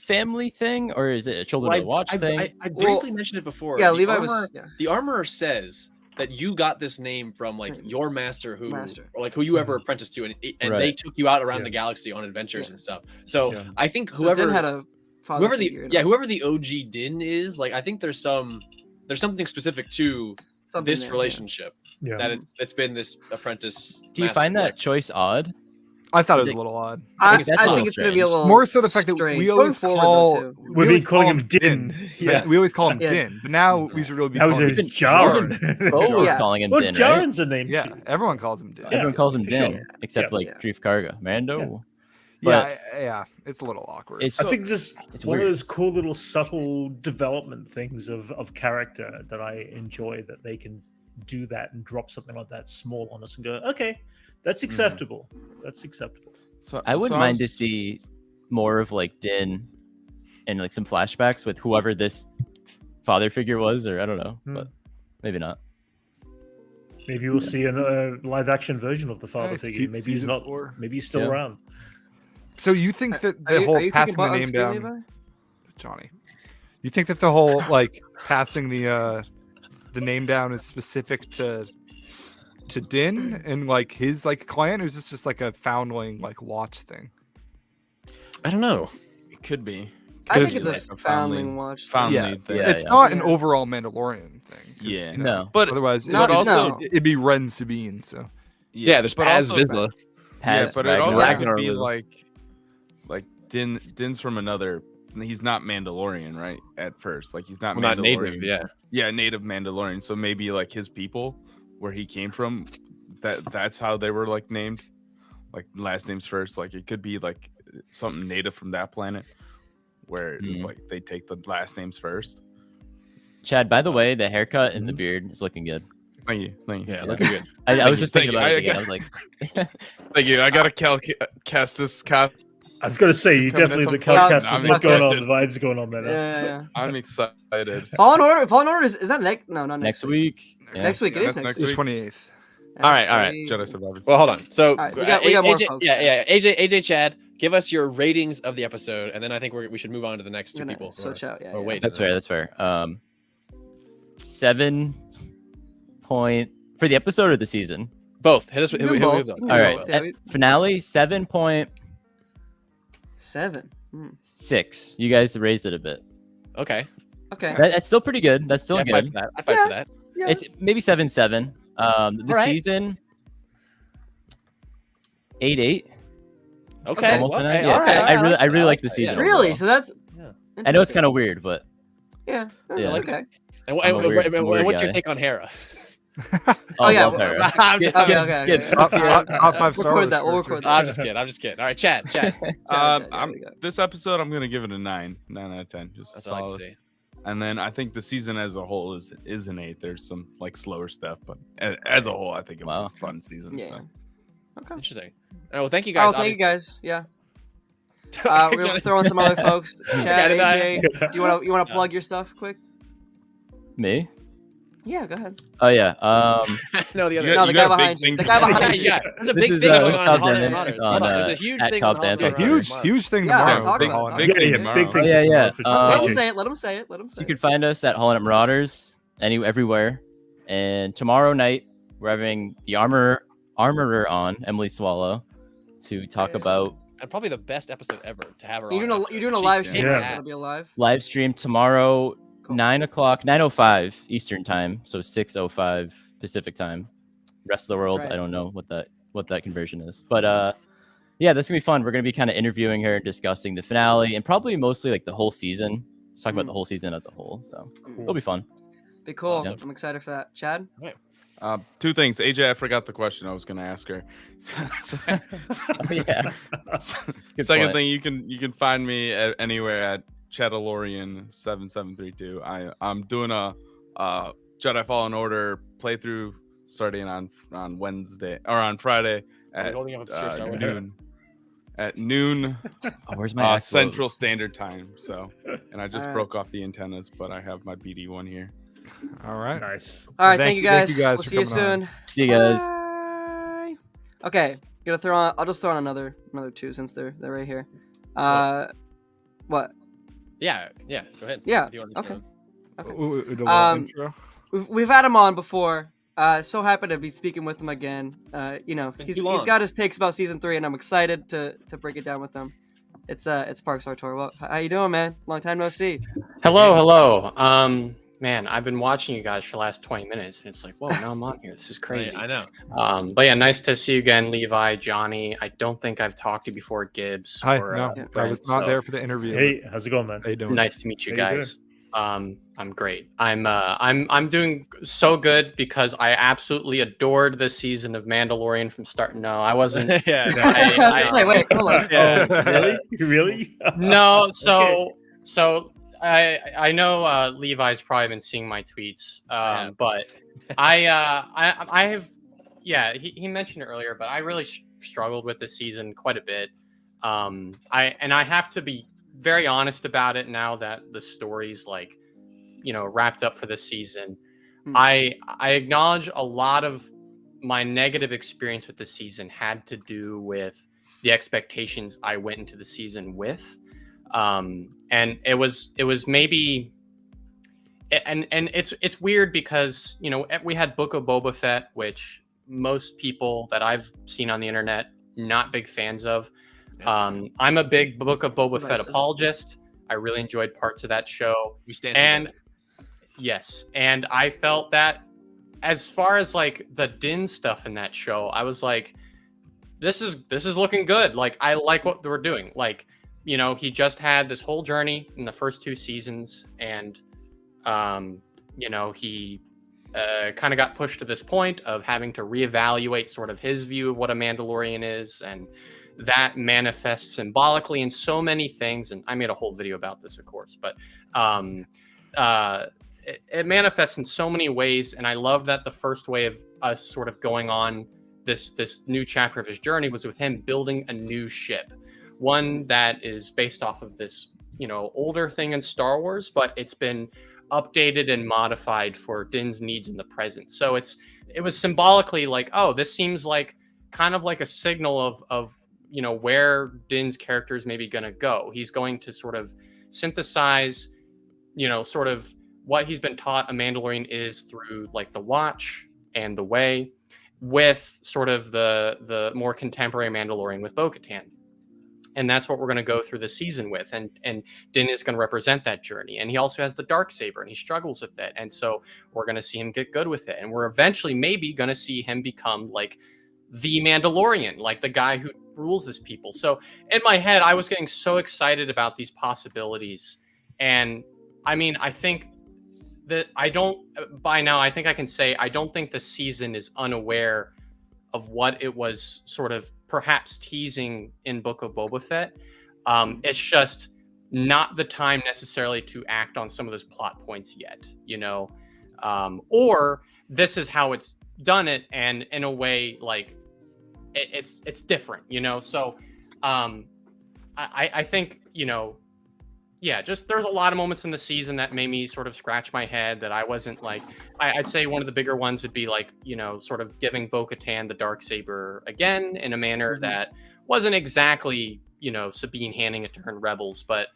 family thing, or is it a children Well, to watch thing? I briefly mentioned it before. yeah, The Levi armor- was. Yeah. The armorer says that you got this name from like your master who Master. or like who you ever apprenticed to, and Right. they took you out around Yeah. the galaxy on adventures Yeah. and stuff. So Yeah. I think So whoever Din had a father whoever the figure, you know? whoever the OG Din is, like I think there's something specific to Something this there, yeah. relationship Yeah. that it's been this apprentice. Do you master find that protector. choice odd? I thought it was a think- little odd. I That's a think little it's gonna be a strange. little More so the fact that strange. we Going always forward, call though, too. We've we been always calling call him Din. Yeah. We always call him Yeah. Din, but now we should really be That was calling his him Jaren. Bo was Yeah. calling him Well, Din, right? Jaren's a name Yeah, too. everyone calls him Din. Yeah. Everyone calls him for Din, sure. except Yeah. like Yeah. Grief Karga. Mando? Yeah. But Yeah, it's a little awkward. it's I think this it's one weird. of those cool little subtle development things of character that I enjoy, that they can do that and drop something like that small on us and go, okay, that's acceptable. That's acceptable. So I wouldn't so mind to was- see more of like Din and like some flashbacks with whoever this father figure was, or I don't know, Hmm. but maybe not. Maybe we'll see a live action version of the father Yeah, figure. Maybe he's season not. 4. Maybe he's still Yeah. around. So you think that Are the you whole taking passing the butt on name screen, down, Levi? Johnny? You think that the whole like passing the name down is specific to Din and like his like clan, or is this just like a foundling like watch thing? I don't know. It could be. I Because- think it's a foundling watch. Foundling Yeah, thing. yeah. It's not an Yeah. overall Mandalorian thing. 'cause, Yeah. you know, No. But otherwise, Not- it'd, no. it'd be Ren Sabine. So Yeah, there's but Paz also- Vizsla. Yeah, Paz but it also Ragnar. could be Ragnar. like Din's from another. He's not Mandalorian, right? At first, like he's not Well, not Mandalorian. native, yeah. Yeah, native Mandalorian. So maybe like his people, where he came from, that's how they were like named, like last names first. Like it could be like something native from that planet, where it's Mhm. like they take the last names first. Chad, by the way, the haircut and the beard is looking good. Thank you. Thank you. Yeah, looking good. I was just Thank thinking you. about it I- again. I was like, Thank you. I gotta cast this cop. I was going to say, you Coming at definitely some the point. podcast is I'm not going on. excited. The vibes going on there. Yeah, yeah. I'm excited. Fallen Order. Fallen Order is that next? No, not next next week. week. Yeah. Next week. It Yeah, is that's next next week. it's 28th. All right, all right. crazy. Jedi Survivor. Well, hold on. So right, we got more AJ, folks. yeah. AJ, Chad, give us your ratings of the episode, and then I think we should move on to the next two I'm gonna people. switch out. Yeah, or yeah. wait. That's fair. That's fair. 7 point for the episode or the season. Both. Hit us with We can hit me both. with both. We can All right. both, yeah, Finale 7.6. 7. Hmm. You guys raised it a bit. Okay. Okay. That's still pretty good. That's still Yeah, I fight good. for that. I fight Yeah. for that. Yeah. It's maybe 7.7. The Alright. season 8.8. Okay. Almost okay. an idea. All right. I really like the that, season. yeah. Really? overall. So that's. Yeah. I know it's kind of weird, but Yeah. Yeah. That's okay. And, I'm a weird- and weird what's your guy. take on Hera? Oh, yeah, love her. I'm just Okay, kidding. okay, Skips. okay. Top 5 Star Record Wars that, we'll characters. record that. I'm just kidding. I'm just kidding. All right, Chad. Yeah, I'm, we got it. this episode, I'm gonna give it a 9 out of 10. Just That's all I like to solid. see. And then I think the season as a whole is an 8. There's some like slower stuff, but as a whole, I think it was Wow. a fun season. Yeah. So. Okay. Interesting. Oh, well, thank you guys. Oh, thank you guys. Yeah. obviously. We're throwing some other folks. Chad, Yeah, AJ, do you want to plug your stuff quick? Me? Yeah, go ahead. Oh yeah. No, the other. You No, got- the you guy got a big behind you. thing The to guy do. behind Yeah, you. yeah. There's a This big is, thing this going is on. Cobb in Holiday Dan- Motors. on, There's a huge at thing Cobb on Dan- Holiday Yeah, Motors. huge thing Yeah, tomorrow. talk big- about it. big Yeah, thing yeah, tomorrow. big thing Oh, for yeah, tomorrow yeah. for Um, Let AJ. him say it. Let him say it. Let him So say you it. can find us at Holland Marauders everywhere. And tomorrow night we're having the Armorer on, Emily Swallow, to talk Nice. about And probably the best episode ever to have her You're on. doing a after. you're doing a She live kicked stream. Yeah. Right? It'll be a live. live stream tomorrow, Cool. 9:05 Eastern time, so 6:05 Pacific time. Rest of the world, right. I don't know what that conversion is, but yeah, that's gonna be fun. We're gonna be kind of interviewing her, discussing the finale, and probably mostly like the whole season. Just talk about the whole season as a whole. So it'll be fun. Be cool. Awesome. I'm excited for that. Chad. 2 things. AJ, I forgot the question I was gonna ask her. Oh, yeah. Good Second point. thing, you can find me anywhere at Chadalorian 7732. I'm doing a Jedi Fallen Order playthrough starting on Wednesday or on Friday at holding up upstairs, Star Wars. noon. At noon Oh, where's my axe Central loaves? Standard Time. So, and I just Alright. broke off the antennas, but I have my BD one here. All right. Nice. All right. Thank Thank you you- guys. thank you guys We'll for see you coming on. soon. See you guys. Bye. Okay. Gonna throw on. I'll just throw on another 2 since they're right here. What? Yeah. Go ahead. Yeah, If you want to okay. do it. Okay. Ooh, the little Um, intro. We've had him on before. So happy to be speaking with him again. He's long. got his takes about season 3, and I'm excited to break it down with him. It's Parks Artur. Well, how you doing, man? Long time no see. Hello. Man, I've been watching you guys for the last 20 minutes, and it's like, whoa, now I'm on here. This is crazy. I know. But yeah, nice to see you again, Levi, Johnny. I don't think I've talked to you before, Gibbs. Hi, or, no, I Brent, was not so there for the interview. Hey, how's it going, man? How you doing? Nice to meet you How you guys. I'm great. I'm doing so good because I absolutely adored this season of Mandalorian from start. No, I wasn't. Yeah. I was like, wait, hold on. Yeah. Really? Really? No, Okay. so I know Levi's probably been seeing my tweets, but I have, yeah, he mentioned it earlier, but I really struggled with this season quite a bit. I have to be very honest about it now that the story's like, wrapped up for this season. I acknowledge a lot of my negative experience with the season had to do with the expectations I went into the season with. And it was maybe, and it's weird because, we had Book of Boba Fett, which most people that I've seen on the internet, not big fans of. I'm a big Book of Boba Fett apologist. I really enjoyed parts of that show. We stand And together. yes, and I felt that as far as like the Din stuff in that show, I was like, this is looking good. Like, I like what we're doing. Like, he just had this whole journey in the first 2 seasons, and he kind of got pushed to this point of having to reevaluate sort of his view of what a Mandalorian is, and that manifests symbolically in so many things. And I made a whole video about this, of course, but it manifests in so many ways. And I love that the first way of us sort of going on this new chapter of his journey was with him building a new ship, one that is based off of this, older thing in Star Wars, but it's been updated and modified for Din's needs in the present. So it was symbolically like, oh, this seems like kind of like a signal of where Din's character is maybe going to go. He's going to sort of synthesize, sort of what he's been taught a Mandalorian is through like the Watch and the Way, with sort of the more contemporary Mandalorian with Bo-Katan. And that's what we're going to go through the season with. And Din is going to represent that journey. And he also has the Darksaber, and he struggles with it. And so we're going to see him get good with it. And we're eventually maybe going to see him become like the Mandalorian, like the guy who rules this people. So in my head, I was getting so excited about these possibilities. And I mean, I think that by now, I think I can say, I don't think the season is unaware of what it was sort of perhaps teasing in Book of Boba Fett. It's just not the time necessarily to act on some of those plot points yet, or this is how it's done it. And in a way, like it's different, So I think, just there's a lot of moments in the season that made me sort of scratch my head that I wasn't like, I'd say one of the bigger ones would be like, sort of giving Bo-Katan the Darksaber again in a manner that wasn't exactly, Sabine handing it to her in Rebels, but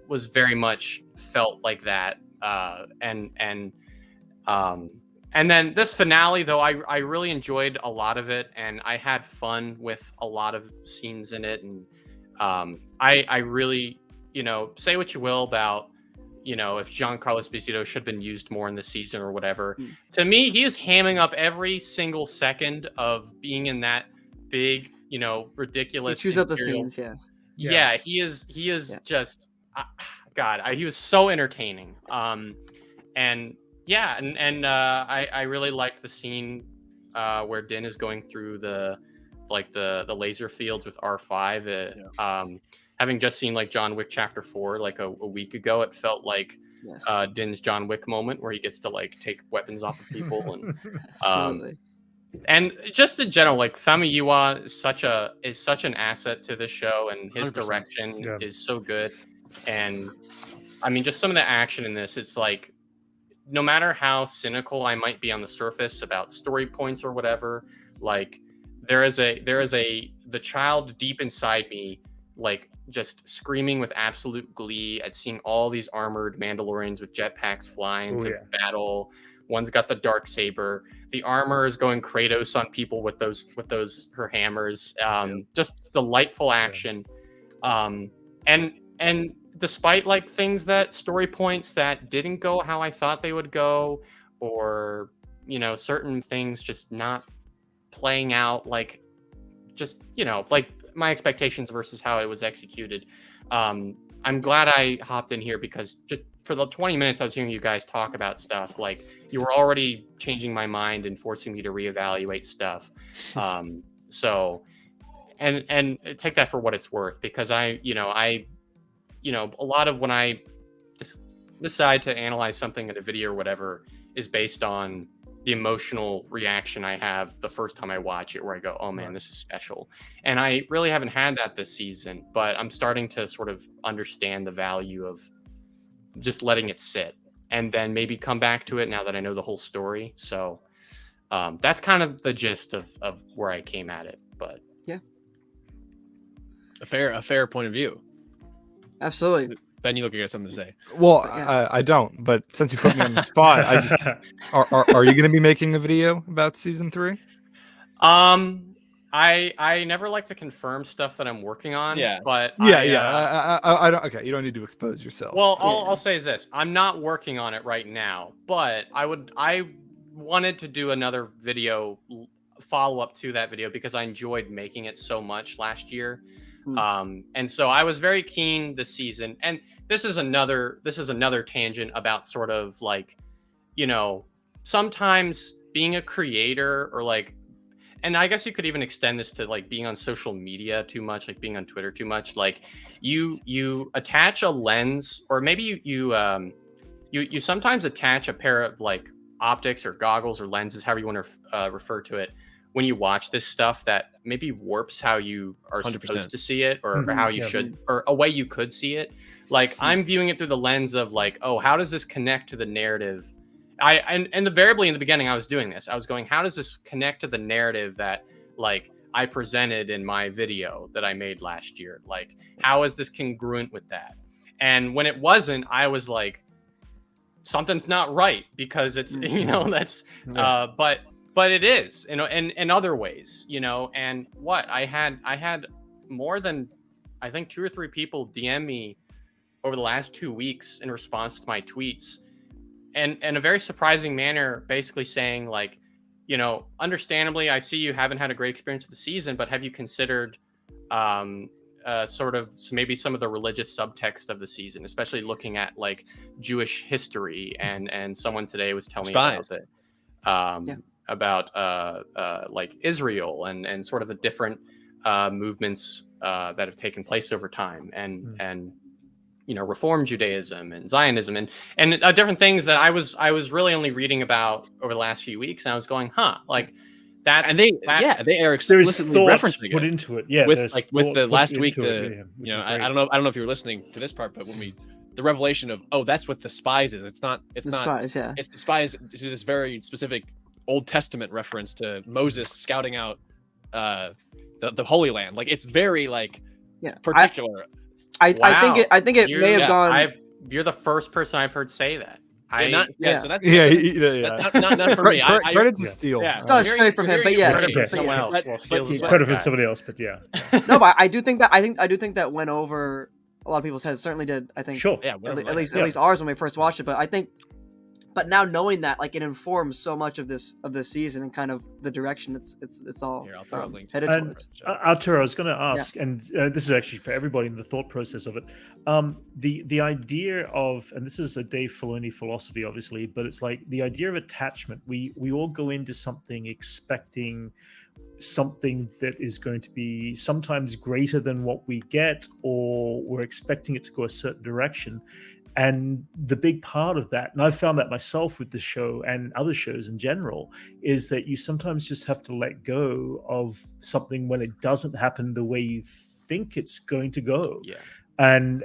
was very much felt like that. And then this finale, though, I really enjoyed a lot of it, and I had fun with a lot of scenes in it. And I really, say what you will about, if Giancarlo Esposito should have been used more in the season or whatever. To me, he is hamming up every single second of being in that big, ridiculous. He chews up the scenes, Yeah, he is just, God, he was so entertaining. And yeah, and I really liked the scene where Din is going through the laser fields with R5. Having just seen like John Wick Chapter 4 like a week ago, it felt like Din's John Wick moment where he gets to like take weapons off of people. And Absolutely. and just in general, like Famiyiwa is such an asset to this show, and his 100%. direction is so good. And I mean, just some of the action in this, it's like, no matter how cynical I might be on the surface about story points or whatever, like there is the child deep inside me, like just screaming with absolute glee at seeing all these armored Mandalorians with jetpacks flying to battle One's got the dark saber. The armor is going Kratos on people with her hammers. Just delightful action. And despite like things that story points that didn't go how I thought they would go, or certain things just not playing out like like my expectations versus how it was executed. I'm glad I hopped in here because just for the 20 minutes I was hearing you guys talk about stuff, like you were already changing my mind and forcing me to reevaluate stuff. So and take that for what it's worth, because I a lot of when I decide to analyze something in a video or whatever is based on the emotional reaction I have the first time I watch it, where I go, oh man, this is special. And I really haven't had that this season, but I'm starting to sort of understand the value of just letting it sit and then maybe come back to it now that I know the whole story. So that's kind of the gist of where I came at it. But yeah, a fair point of view. Absolutely. Ben, you look like you got something to say. Well, I don't, but since you put me on the spot, I just are you going to be making a video about season 3? I never like to confirm stuff that I'm working on. Yeah. But I don't. Okay, you don't need to expose yourself. Well, I'll say this: I'm not working on it right now, but I wanted to do another video follow up to that video because I enjoyed making it so much last year. And so I was very keen this season, and this is another tangent about sort of like, sometimes being a creator or like, and I guess you could even extend this to like being on social media too much, like being on Twitter too much. Like you attach a lens, or maybe you sometimes attach a pair of like optics or goggles or lenses, however you want to refer to it, when you watch this stuff that maybe warps how you are 100%. Supposed to see it, or how you should, or a way you could see it. Like I'm viewing it through the lens of like, oh, how does this connect to the narrative? And invariably in the beginning I was doing this. I was going, how does this connect to the narrative that like I presented in my video that I made last year? Like, how is this congruent with that? And when it wasn't, I was like, something's not right, because it's that's but it is, in other ways, and what I had more than, I think 2 or 3 people DM me over the last 2 weeks in response to my tweets, and in a very surprising manner, basically saying like, understandably, I see you haven't had a great experience with the season, but have you considered sort of maybe some of the religious subtext of the season, especially looking at like Jewish history, and someone today was telling me about it. About like Israel and sort of the different movements that have taken place over time, and Reform Judaism and Zionism and different things that I was really only reading about over the last few weeks, and I was going, like that's, and they are explicitly referencing put it into it. With the last week, I don't know if you were listening to this part, but when the revelation of, oh, that's what the spies is. It's not spies, yeah. It's the spies to this very specific Old Testament reference to Moses scouting out the Holy Land. Like, it's very like particular. I think it may have gone. You're the first person I've heard say that. So that's not for me. Credit to steal. It's not straight from him, but yeah, someone else. Credit for somebody else, but yeah. No, but I do think that went over a lot of people's heads. Certainly did. I think. Sure. Yeah. At least ours when we first watched it. But I think. But now knowing that, like, it informs so much of this season and kind of the direction it's all headed towards. Arturo, I was going to ask, and this is actually for everybody in the thought process of it. The idea of, and this is a Dave Filoni philosophy, obviously, but it's like the idea of attachment. We all go into something expecting something that is going to be sometimes greater than what we get, or we're expecting it to go a certain direction. And the big part of that, and I've found that myself with the show and other shows in general, is that you sometimes just have to let go of something when it doesn't happen the way you think it's going to go. Yeah. And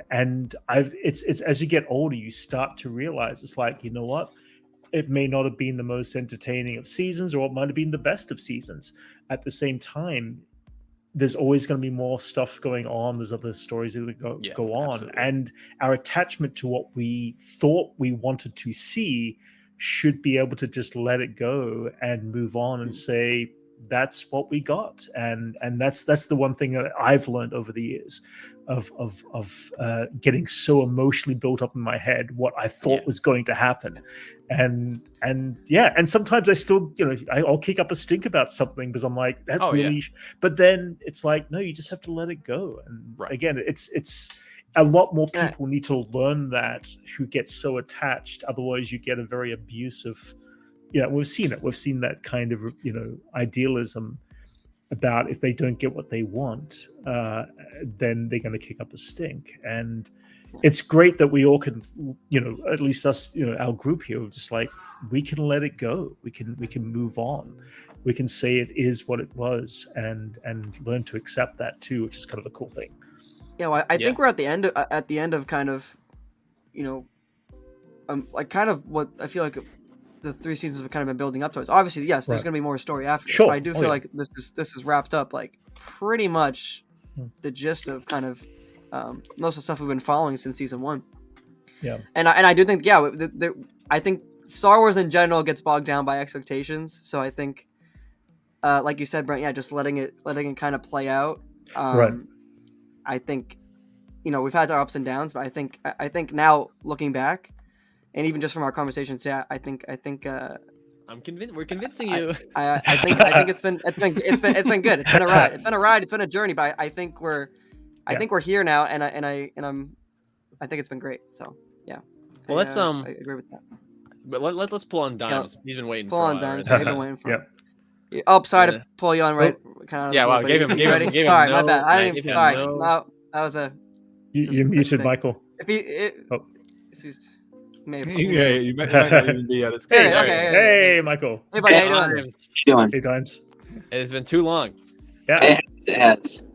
it's as you get older, you start to realize it's like, you know what? It may not have been the most entertaining of seasons, or it might have been the best of seasons. At the same time, there's always going to be more stuff going on. There's other stories that go on. Absolutely. And our attachment to what we thought we wanted to see should be able to just let it go and move on and say that's what we got. And that's the one thing that I've learned over the years of getting so emotionally built up in my head what I thought was going to happen. And sometimes I still, I'll kick up a stink about something because I'm like, that but then it's like, no, you just have to let it go. And again, it's a lot more people need to learn that, who get so attached. Otherwise you get a very abusive, we've seen that kind of, idealism about if they don't get what they want, then they're going to kick up a stink. And it's great that we all can, at least us, our group here, just like, we can let it go. We can move on. We can say it is what it was, and learn to accept that too, which is kind of a cool thing. I think we're at the end of kind of, like kind of what I feel like the 3 seasons have kind of been building up towards. Obviously, yes, there's going to be more story after. Sure. But I do feel like this is wrapped up like pretty much the gist of kind of most of the stuff we've been following since season 1. Yeah. And I do think I think Star Wars in general gets bogged down by expectations. So I think, like you said, Brent, just letting it kind of play out. I think, we've had our ups and downs, but I think now looking back, and even just from our conversations today, I think I'm convinced. We're convincing you. I think it's been good. It's been a ride. It's been a ride. It's been a journey. But I think we're here now, and I think it's been great. So yeah. Well, let's I agree with that. But let's pull on Dimes. He's been waiting. Pull on Dimes. Right? He's been waiting for. Yeah. Oh, sorry to pull you on right. Kind of. Yeah. Wow. Gave him. All right, my bad. I didn't. All right. No, that was a. You muted Michael. If he's. Maybe. Yeah, you might not even be at Hey, Michael. Hey, buddy, how you doing? Hey, Dimes. It has been too long. Yeah. It has.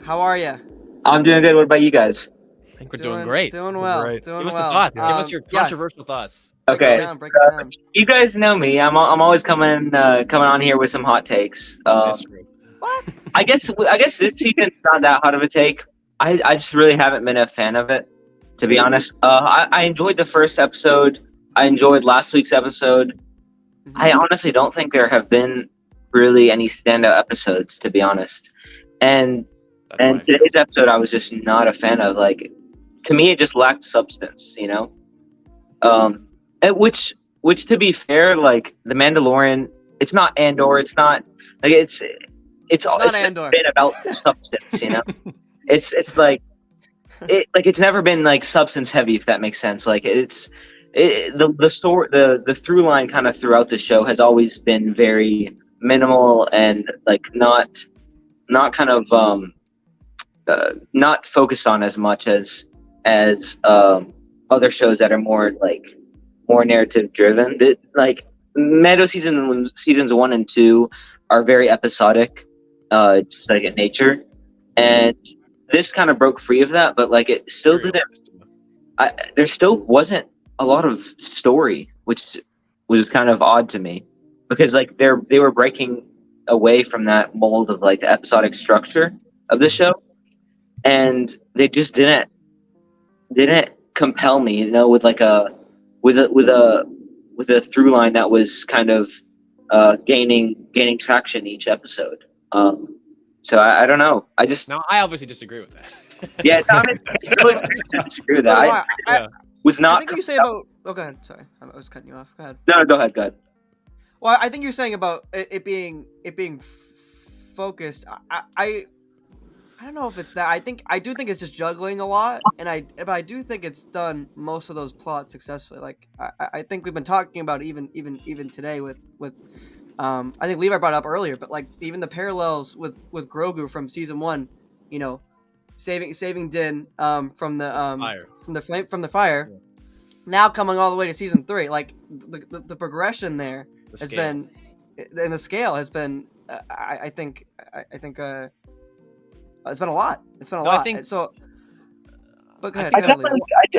How are you? I'm doing good. What about you guys? I think we're doing great. Doing well. Great. Doing Give us well. the thoughts. Give us your controversial thoughts. Okay. Break it down. You guys know me. I'm always coming on here with some hot takes. That's true. What? I guess this season's not that hot of a take. I just really haven't been a fan of it, to be honest. I enjoyed the first episode. I enjoyed last week's episode. I honestly don't think there have been really any standout episodes, to be honest. And today's episode, I was just not a fan of. Like, to me, it just lacked substance, Which to be fair, like the Mandalorian, it's not Andor. It's not like it's not Andor. Been about substance, It's like it's never been like substance heavy, if that makes sense. Like the through line kind of throughout the show has always been very minimal and like not kind of not focused on as much as other shows that are more narrative driven. Like Mando seasons 1 and 2 are very episodic, just like in nature, and this kind of broke free of that, but like it still didn't. There still wasn't a lot of story, which was kind of odd to me, because like they were breaking away from that mold of like the episodic structure of the show, and they just didn't compel me, with like a through line that was kind of gaining traction each episode. So I don't know. I obviously disagree with that. Yeah, it's really to disagree with that. I was not. I think you say about. Oh, go ahead. Sorry, I was cutting you off. Go ahead. No, go ahead. Go ahead. Well, I think you're saying about it being focused. I don't know if it's that. I do think it's just juggling a lot, but I do think it's done most of those plots successfully. Like I think we've been talking about even today with I think Levi brought it up earlier, but like even the parallels with Grogu from season 1, saving Din from the fire, now coming all the way to season 3, like the progression there has been, and the scale has been. I think it's been a lot. It's been a lot. I think so. But go ahead.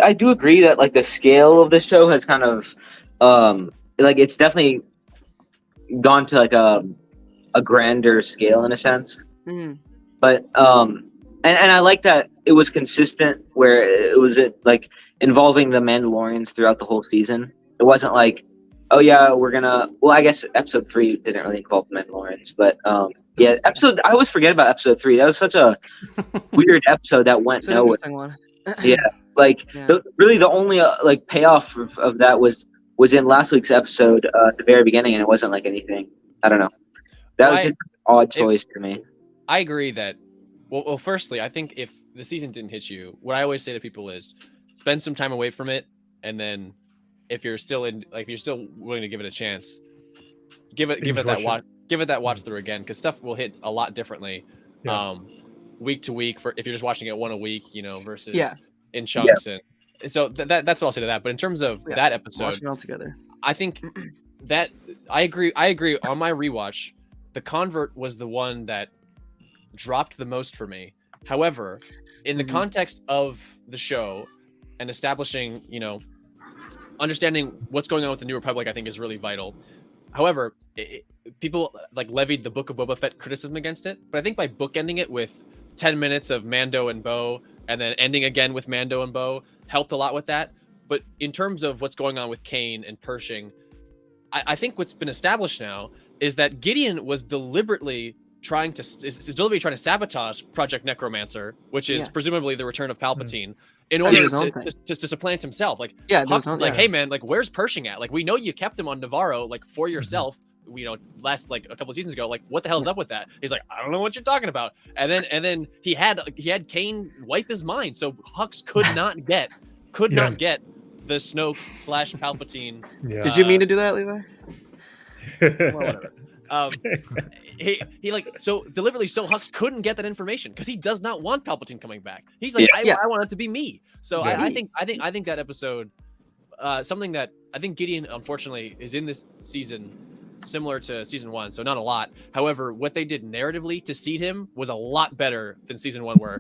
I do agree that like the scale of the show has kind of like it's definitely gone to like a grander scale in a sense. Mm-hmm. But and I like that it was consistent, where it was like involving the Mandalorians throughout the whole season. It wasn't like oh yeah, we're gonna. Well, I guess episode 3 didn't really involve the Mandalorians, but yeah, I always forget about episode 3. That was such a weird episode that went It's an nowhere. interesting one. Yeah, like Yeah. really the only like payoff of that was in last week's episode at the very beginning, and it wasn't like anything. I don't know. That was Why- just an odd choice to me. I agree that. Well, firstly, I think if the season didn't hit you, what I always say to people is spend some time away from it, and then if you're still willing to give it a chance, give it that watch through again, because stuff will hit a lot differently, Yeah. week to week. For if you're just watching it one a week, versus Yeah. in chunks, and so that's what I'll say to that. But in terms of Yeah, that episode, Watching it all together. I think that I agree on my rewatch. The Convert was the one that dropped the most for me. However, in the context of the show and establishing, understanding what's going on with the New Republic, I think is really vital. However, people like levied the Book of Boba Fett criticism against it, but I think by bookending it with 10 minutes of Mando and Bo, and then ending again with Mando and Bo, helped a lot with that. But in terms of what's going on with Kane and Pershing, I think what's been established now is that Gideon was deliberately trying to sabotage Project Necromancer, which is presumably the return of Palpatine, in To order do his own to supplant himself. Like, Yeah, Hux there's was like, hey man, like where's Pershing at? Like, we know you kept him on Navarro like for yourself. Last like a couple of seasons ago. Like, what the hell's up with that? He's like, I don't know what you're talking about. And then he had Kane wipe his mind, so Hux could not get the Snoke / Palpatine. Yeah. Did you mean to do that, Levi? Well, whatever. He like so deliberately so Hux couldn't get that information because he does not want Palpatine coming back. He's like, I want it to be me. So Yeah. I think that episode, something that I think Gideon unfortunately is in this season similar to season 1, so not a lot. However, what they did narratively to seed him was a lot better than season 1, where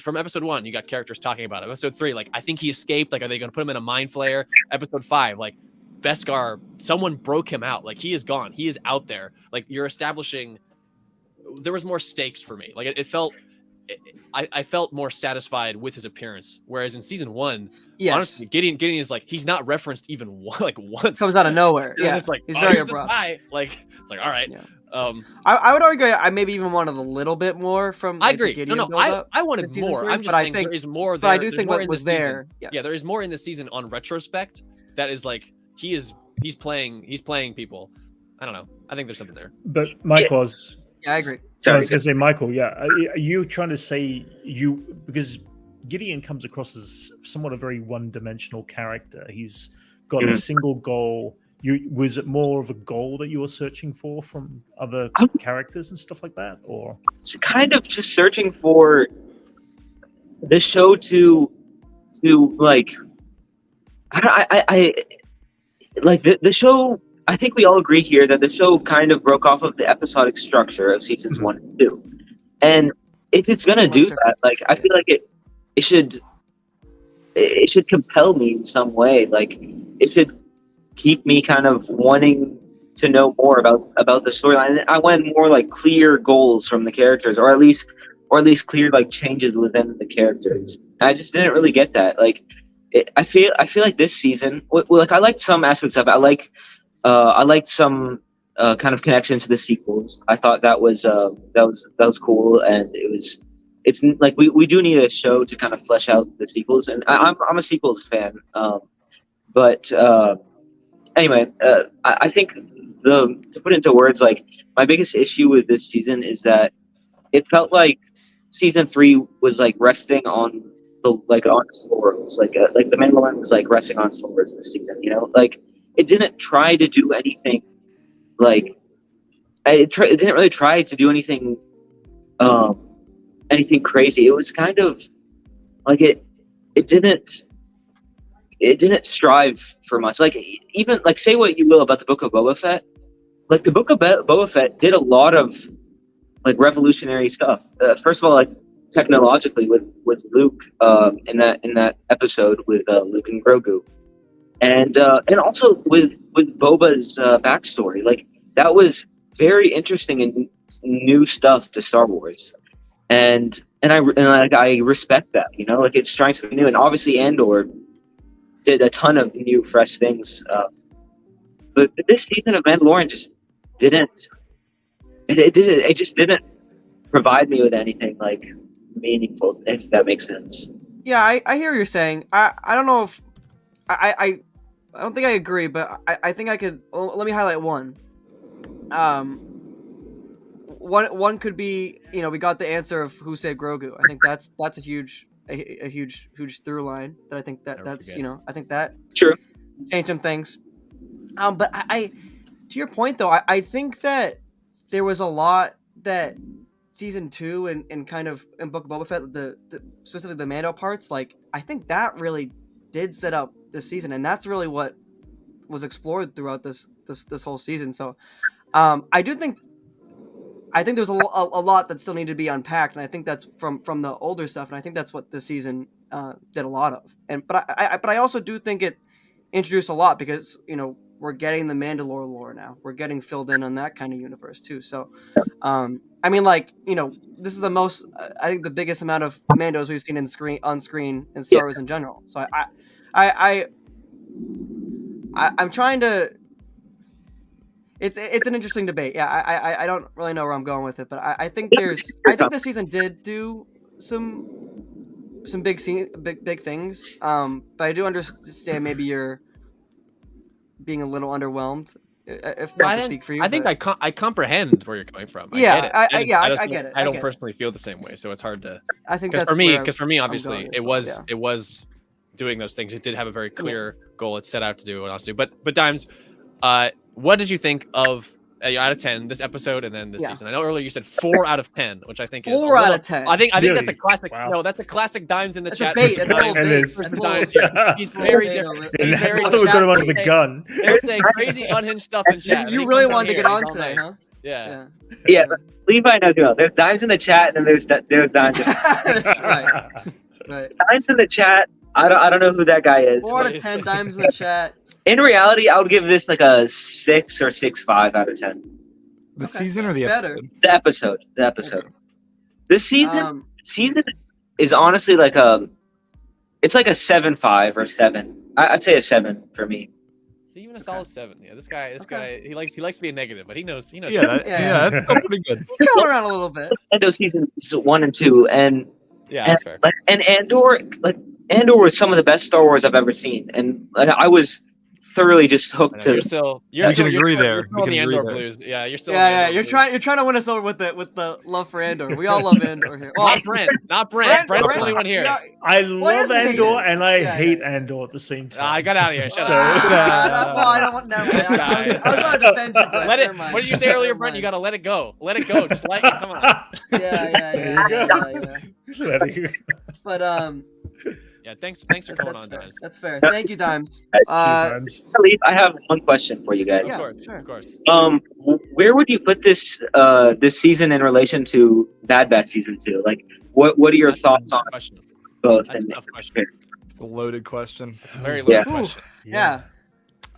from episode 1 you got characters talking about it. Episode 3, like I think he escaped. Like, are they going to put him in a mind flayer? Episode 5, like Beskar, someone broke him out. Like, he is gone. He is out there. Like, you're establishing. There was more stakes for me. Like, it felt. I felt more satisfied with his appearance, whereas in season 1, honestly, Gideon is like, he's not referenced even once. Comes out of nowhere. And Yeah, it's like, he's oh, very here's this abrupt. guy. Like, it's like, all right. Yeah. I would argue I maybe even wanted a little bit more from. I Like, the agree. Gideon No, build-up I wanted in season more. 3, I'm just but saying there is more. But I there. do There's think more what in was this season. there. Yes. Yeah, there is more in this season on retrospect. That is like he's playing people. I don't know. I think there's something there. But Mike was. Yeah, I agree. I was going to say, Michael, are you trying to say because Gideon comes across as somewhat a very one-dimensional character. He's got a single goal. Was it more of a goal that you were searching for from other characters and stuff like that, or it's kind of just searching for the show to like I like the show. I think we all agree here that the show kind of broke off of the episodic structure of seasons 1 and 2, and if it's gonna do that, like I feel like it should compel me in some way. Like, it should keep me kind of wanting to know more about the storyline. I wanted more like clear goals from the characters, or at least clear like changes within the characters. I just didn't really get that. Like, I feel like this season, like I liked some aspects of it. I liked some kind of connection to the sequels. I thought that was cool, and it's like we do need a show to kind of flesh out the sequels, and I'm a sequels fan. But anyway, I think to put into words, like my biggest issue with this season is that it felt like season 3 was like resting on on its laurels, like the Mandalorian was like resting on its laurels this season. Like it didn't try to do anything. Like it didn't really try to do anything. Anything crazy. It was kind of like it didn't strive for much. Like, even like, say what you will about the Book of Boba Fett, like the Book of Boba Fett did a lot of like revolutionary stuff. First of all, like technologically with Luke in that episode with Luke and Grogu, and also with Boba's backstory. Like, that was very interesting and new stuff to Star Wars. And I respect that, like it's trying something new, and obviously Andor did a ton of new, fresh things But this season of Mandalorian just didn't. It just didn't provide me with anything like meaningful, if that makes sense. Yeah, I hear what you're saying. I don't know if I don't think I agree, but I think I could. Well, let me highlight one. One could be, we got the answer of who saved Grogu. I think that's a huge through line that I think that's I think that True. changed some things. But I to your point though, I think that there was a lot that season 2 and kind of in Book of Boba Fett, the specifically the Mando parts, like I think that really did set up this season, and that's really what was explored throughout this whole season. So I think there's a lot that still needed to be unpacked, and I think that's from the older stuff, and I think that's what this season did a lot of. But I also do think it introduced a lot because we're getting the Mandalore lore now. We're getting filled in on that kind of universe too. So I mean, this is the most, I think, the biggest amount of Mandos we've seen on screen in Star Wars in general. So I'm trying to. It's an interesting debate. Yeah, I don't really know where I'm going with it, but I think the season did do some big things. But I do understand maybe you're being a little underwhelmed. If not to speak for you, I think I comprehend where you're coming from. Yeah, I get it. I get it. I don't personally feel the same way, so it's hard to. I think because that's for me, obviously, it was yeah. doing those things. It did have a very clear goal it set out to do, and else to do. But Dimes, what did you think of out of 10 this episode and then this season? I know earlier you said 4 out of 10, which I think is 4 out of 10. I think Really? that's a classic. Wow. No, that's a classic Dimes in the That's chat. a bait. versus That's a Dimes little bait. versus That's a Dimes little here. bait. He's very Bait different. over it. He's I very thought we were different. going under the gun. There's a crazy unhinged stuff in chat. You and he really comes wanted to here, get he's on all today, nice. huh? Yeah. Yeah, Levi knows well. There's Dimes in the chat, and then there's Dimes. That's right. Right. Dimes in the chat. I don't know who that guy is. 4 out of 10 Dimes in the chat. In reality, I would give this like a 6 or 6.5 out of 10. The Okay. season or the Better. episode? The episode. This season Um, is honestly like it's like a 7.5 or 7. I'd say a 7 for me. So even a solid 7. Yeah, this guy, Okay. he likes being negative, but he knows. Yeah, Yeah. that's still pretty good. you come around a little bit. Mando seasons 1 and 2, and Yeah, that's fair. and Andor was some of the best Star Wars I've ever seen, and I was thoroughly just hooked to. You're still. We can agree there. You're still We on the can agree Andor there. blues. Yeah, you're still. Yeah, on the yeah. Andor You're blues. trying to win us over with the love for Andor. We all love Andor here. Well, Not Brent. Not Brent. Brent's the only one here. yeah. I Well, love he doesn't hate Andor it. and I Yeah, hate yeah. Andor at the same time. I got out of here. Shut So- up. Well, I don't want. Never mind. This guy. I was going to defend you, Brent. Let it. Never mind. What did you say earlier, Never Brent? You mind. gotta let it go. Let it go. Just like. Come on. Yeah. But Yeah. Thanks for coming that's on, fair. Dimes. That's fair. Thank you, Dimes. Sometimes. I have one question for you guys. Yeah, Of course. sure. Of course. Where would you put this season in relation to Bad Batch season 2? Like, what are your thoughts on Question. both? That's a tough question. It's a loaded question. It's a very loaded Yeah. question. Yeah.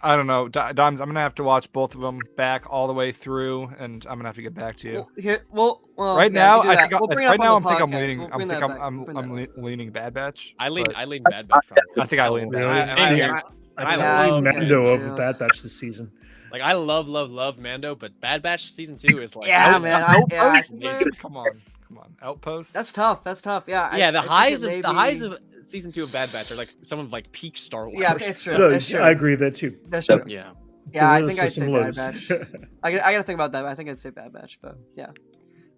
I don't know. Dimes, I'm gonna have to watch both of them back all the way through, and I'm gonna have to get back to you. Well, Right yeah, now, we can do I that. think We'll bring it right up now on I'm the think I'm podcast. leaning. We'll I'm bring think that I'm back. We'll bring that back. leaning Bad Batch. I lean but Bad Batch. Probably. I think I lean Bad Really? Batch. I- See, I- I Yeah, love okay, Mando too. over Bad Batch this season. Like I love Mando, but Bad Batch season 2 is like. Yeah, man. Outpost, man. Come on. Outpost. That's tough. Yeah. Yeah, the I think highs it of the may highs be- of season 2 of Bad Batch are like some of like peak Star Wars. Yeah, it's true. No, That's true. I agree there too. That's So- true. Yeah. Yeah, I There think are I'd say some Bad lows. Batch. I gotta think about that. I think I'd say Bad Batch, but yeah.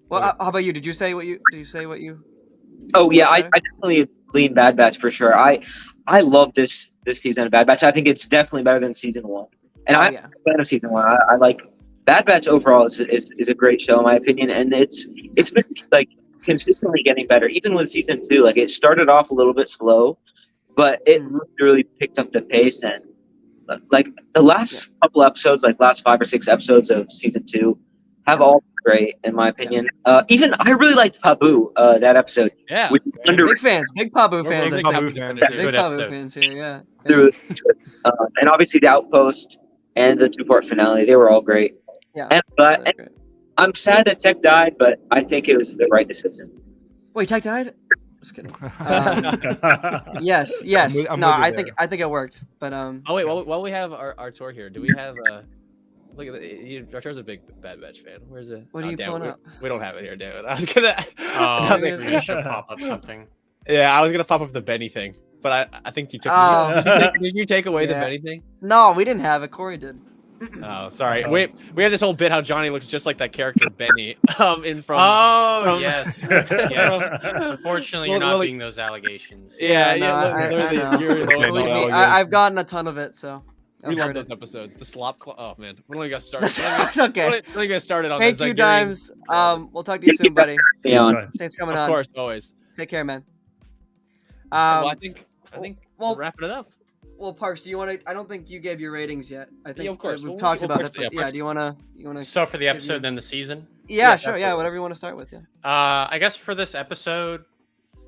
Well, how about you? Did you say what you? Oh yeah, I Okay. definitely lean Bad Batch for sure. I love this season of Bad Batch. I think it's definitely better than season 1. And I'm yeah. a fan of season 1. I like Bad Batch overall is a great show in my opinion, and it's been like consistently getting better. Even with season 2, like it started off a little bit slow, but it really picked up the pace. And like the last couple episodes, like last 5 or 6 episodes of season 2, have all been great in my opinion. Even I really liked Pabu that episode. Yeah. Which is under Big fans, big Pabu We're fans. big I Pabu think. fans. fans. Big Good Pabu episode. fans here. Yeah. through and obviously the Outpost and the 2-part finale, they were all great. Yeah. And That's great. I'm sad that Tech died, but I think it was the right decision. Wait, Tech died? Just kidding. Yes. I'm No, with you I there. think it worked. But Oh wait, while we have our tour here, do we have look at Artur's a big Bad Batch fan. Where's it? What are you damn, pulling we, up? we don't have it here, damn it. I was gonna. Oh, nothing- we should pop up something. Yeah, I was gonna pop up the Benny thing, but I think you took. Oh. Did you take away the Yeah. Benny thing? no, we didn't have it. Corey did. Oh, sorry. We have this whole bit how Johnny looks just like that character Benny in from. Oh from- yes, yes. Unfortunately, you're Well, not well, being those allegations. Yeah, no, I literally, know. you're- Believe me, I've gotten a ton of it, so. we I've love heard those it. episodes. The slop. Oh man, we only got started. It's okay. We only got started on Thank this, you, like, during- Dimes. We'll talk to you soon, buddy. Leon. Thanks for coming Of on. course, always. Take care, man. Well, I think well- we're wrapping it up. Well, Parks, do you want to? I don't think you gave your ratings yet. I think of course. we've Well, talked well, about Parks- it. But yeah, yeah, Parks- do you want to? You want to? So for the episode, then the season. Yeah, sure. Yeah, absolutely. whatever you want to start with. Yeah. I guess for this episode,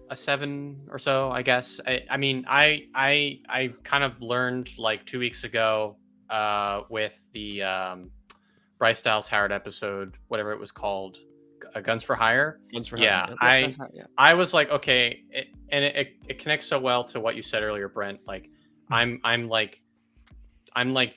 a 7 or so. I guess. I mean, I kind of learned like 2 weeks ago, with the Bryce Dallas Howard episode, whatever it was called, Guns for Hire. Once for Yeah, having it. That's right, yeah. I was like, okay, it connects so well to what you said earlier, Brent. Like, I'm like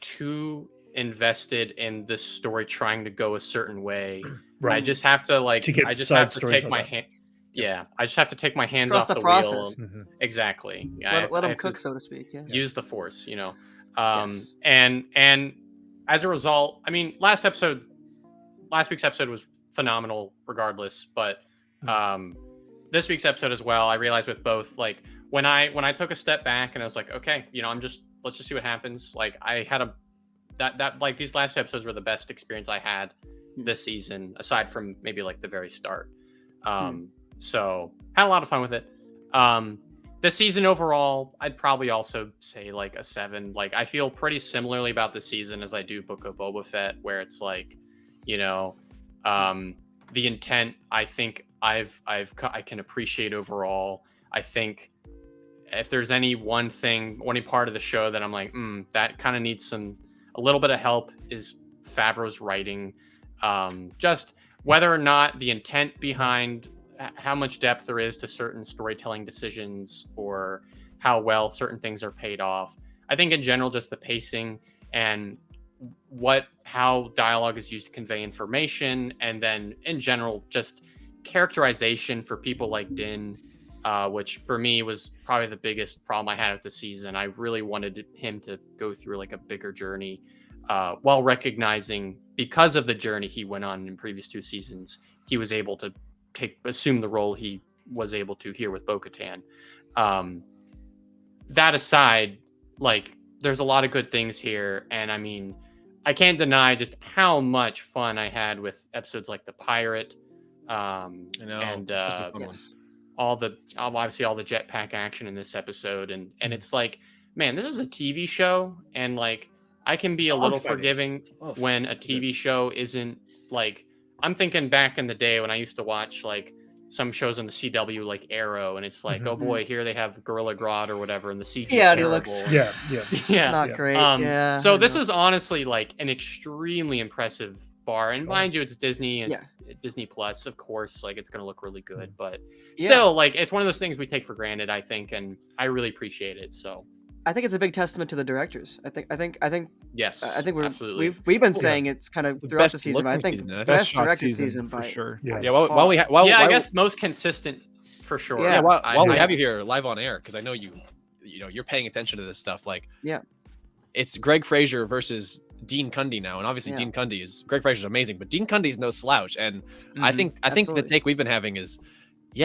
too invested in this story trying to go a certain way. Right. I just have to like, To get I just side have to stories take like my that. hand. Yeah, I just have to take my hands Trust off the the wheel. process. Mhm. Exactly. Yeah, Let I them have to cook, so to speak. Yeah. use the force, you know. Yes. And as a result, I mean, last week's episode was phenomenal regardless, but this week's episode as well, I realized with both, like when I took a step back and I was like, okay, you know, let's just see what happens. Like I had that like these last episodes were the best experience I had this season, aside from maybe like the very start. So had a lot of fun with it. This season overall, I'd probably also say like a 7. Like I feel pretty similarly about the season as I do Book of Boba Fett, where it's like, you know, the intent I think I can appreciate overall. I think if there's any one thing, any part of the show that I'm like, that kind of needs a little bit of help, is Favreau's writing. Just whether or not the intent behind how much depth there is to certain storytelling decisions or how well certain things are paid off. I think in general, just the pacing and how dialogue is used to convey information, and then in general, just characterization for people like Din, which for me was probably the biggest problem I had with the season. I really wanted him to go through like a bigger journey, while recognizing, because of the journey he went on in previous 2 seasons, he was able to assume the role he was able to here with Bo-Katan. That aside, like there's a lot of good things here, and I mean, I can't deny just how much fun I had with episodes like the Pirate, and it's such a fun one. obviously all the jetpack action in this episode, and it's like, man, this is a TV show, and like I can be a little forgiving when a TV show isn't like, I'm thinking back in the day when I used to watch like some shows on the CW like Arrow, and it's like, oh boy, here they have Gorilla Grodd or whatever, and the CG Yeah, and he terrible. looks yeah. not Yeah. great. So I this know. is honestly like an extremely impressive bar, and Sure. mind you, it's Disney and it's Disney Plus, of course, like it's gonna look really good, but Yeah. still, like it's one of those things we take for granted, I think, and I really appreciate it. So I think it's a big testament to the directors. I think yes, we're absolutely. we've been saying it's kind of The throughout the best season, but I looking think season, I think. best shot directed season for by sure. Yeah. Yeah, while we I guess most consistent for sure. Yeah, while we I- have you here live on air, because I know you know you're paying attention to this stuff. Like, Yeah. it's Greg Fraser versus Dean Cundy now, and obviously Yeah. Dean Cundy is Greg Fraser's amazing, but Dean Cundy's no slouch. And I think the Absolutely. take we've been having is,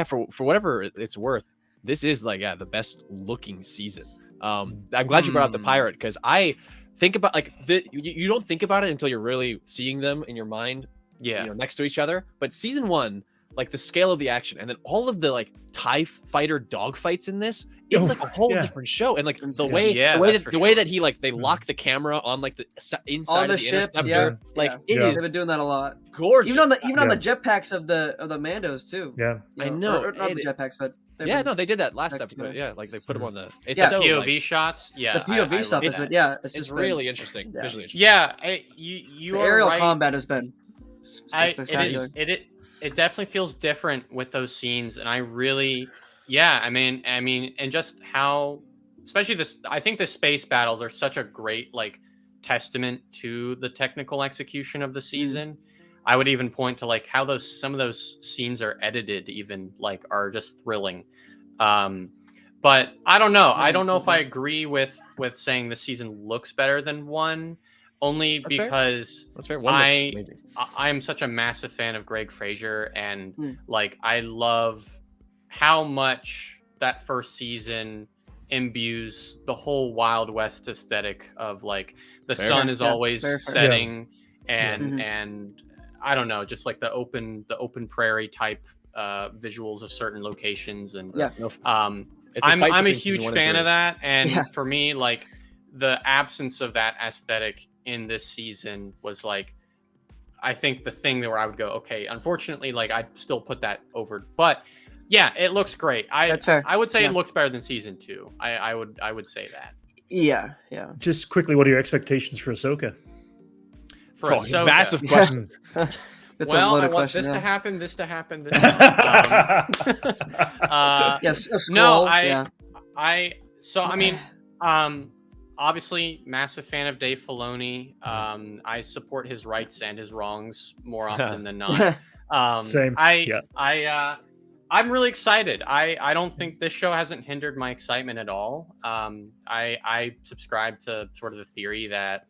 for whatever it's worth, this is like the best looking season. I'm glad you brought up the Pirate, because I think about like you don't think about it until you're really seeing them in your mind, Yeah. next to each other. But season 1, like the scale of the action, and then all of the like TIE fighter dogfights in this, it's like a whole different show. And like the Insane. way Yeah, the way that's that for the way sure. that he like they lock the camera on like the inside on the of the ships, interceptor, like it Yeah. is they've been doing that a lot. gorgeous. Even on the Yeah. jetpacks of the Mandos too. Yeah. I know. or not the It- jetpacks, but they've yeah, been- no, they did that last Heck, episode. yeah. Yeah, like they put them on the. It's Yeah. so, POV like, shots. Yeah, the POV I stuff love is that. it's it's just been- really interesting, yeah. visually interesting. Yeah, you the are aerial right. combat has been It spectacular. is. It definitely feels different with those scenes, and I really Yeah, I mean, and just how, especially this, I think the space battles are such a great like testament to the technical execution of the season. I would even point to like how some of those scenes are edited, even like are just thrilling. But I don't know. I don't know if I agree with saying the season looks better than 1, only That's fair. because That's fair. One looks amazing. I am such a massive fan of Greg Fraser, and like I love how much that first season imbues the whole Wild West aesthetic of like the sun is always setting, and I don't know, just like the open prairie type visuals of certain locations, and I'm a huge fan of that, and for me, like the absence of that aesthetic in this season was like, I think the thing where I would go, okay, unfortunately, like I'd still put that over, but yeah, it looks great. That's fair. I would say it looks better than season 2. I would say that. Yeah. Just quickly, what are your expectations for Ahsoka? For Ahsoka, massive question. That's well, a loaded I want question, this to happen. This to happen. This to happen. Yes. No, I mean, obviously, massive fan of Dave Filoni. I support his rights and his wrongs more often than not. Same. I'm really excited. I don't think this show hasn't hindered my excitement at all. I subscribe to sort of the theory that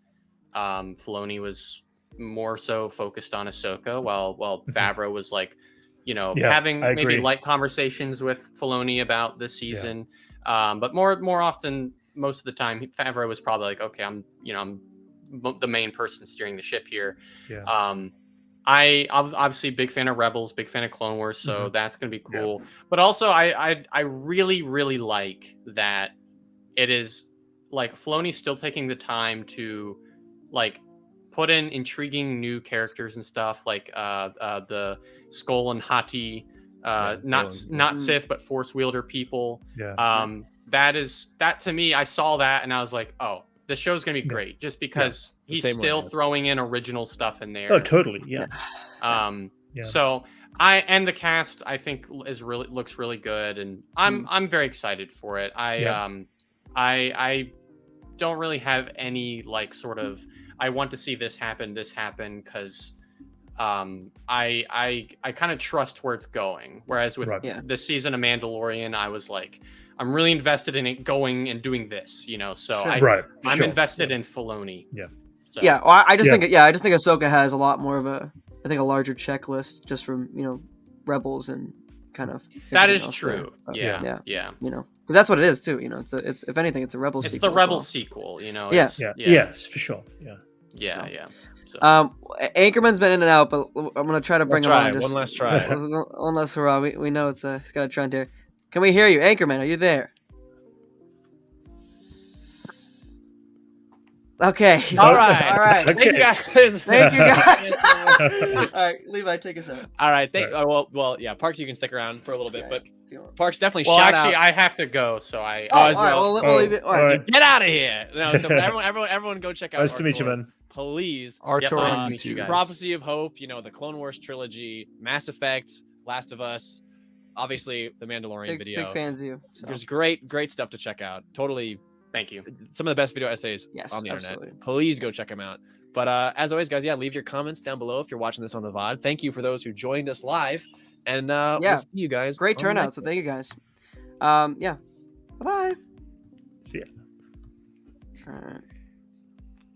Filoni was more so focused on Ahsoka, while Favreau was like, having maybe light conversations with Filoni about this season. But more often, most of the time, Favreau was probably like, okay, I'm the main person steering the ship here. I obviously big fan of Rebels, big fan of Clone Wars, so that's gonna be cool. But also, I really really like that it is like Filoni's still taking the time to like put in intriguing new characters and stuff, like the Skull and Hati, not Sith but Force wielder people. That to me, I saw that and I was like, oh, the show's gonna be great, just because he's still throwing in original stuff in there. Oh, totally. Yeah. So and the cast I think looks really good, and I'm very excited for it. I don't really have any like sort of I want to see this happen because I kind of trust where it's going. Whereas with the season of Mandalorian, I was like, I'm really invested in it going and doing this, So I'm invested in Filoni. Yeah. So. Yeah. Well, I just think Ahsoka has a lot more of a larger checklist just from Rebels and kind of. That is true. Yeah. Because that's what it is too. It's if anything, it's a Rebels. It's sequel the Rebels sequel. Yes, for sure. Yeah. So. Anchorman's been in and out, but I'm gonna try to bring him on. One last try. One last hurrah. We know he's got a trend here. Can we hear you, Anchorman? Are you there? Okay. All right. Okay. Thank you guys. All right, Levi, take us out. All right. Well, yeah. Parks, you can stick around for a little bit, but Parks definitely. Well, shout actually, out. I have to go, so I. All right. We'll leave it. All right. Get out of here. No, so everyone, go check out. Nice to meet you, man. Please. Artur nice to meet you guys. Prophecy of Hope. The Clone Wars trilogy, Mass Effect, Last of Us. Obviously, the Mandalorian video. Big fans of you. So. There's great stuff to check out. Totally. Thank you. Some of the best video essays on the internet. Please go check them out. But as always, guys, leave your comments down below if you're watching this on the VOD. Thank you for those who joined us live. And we'll see you guys. Great turnout. So thank you guys. Bye-bye. See ya. All right.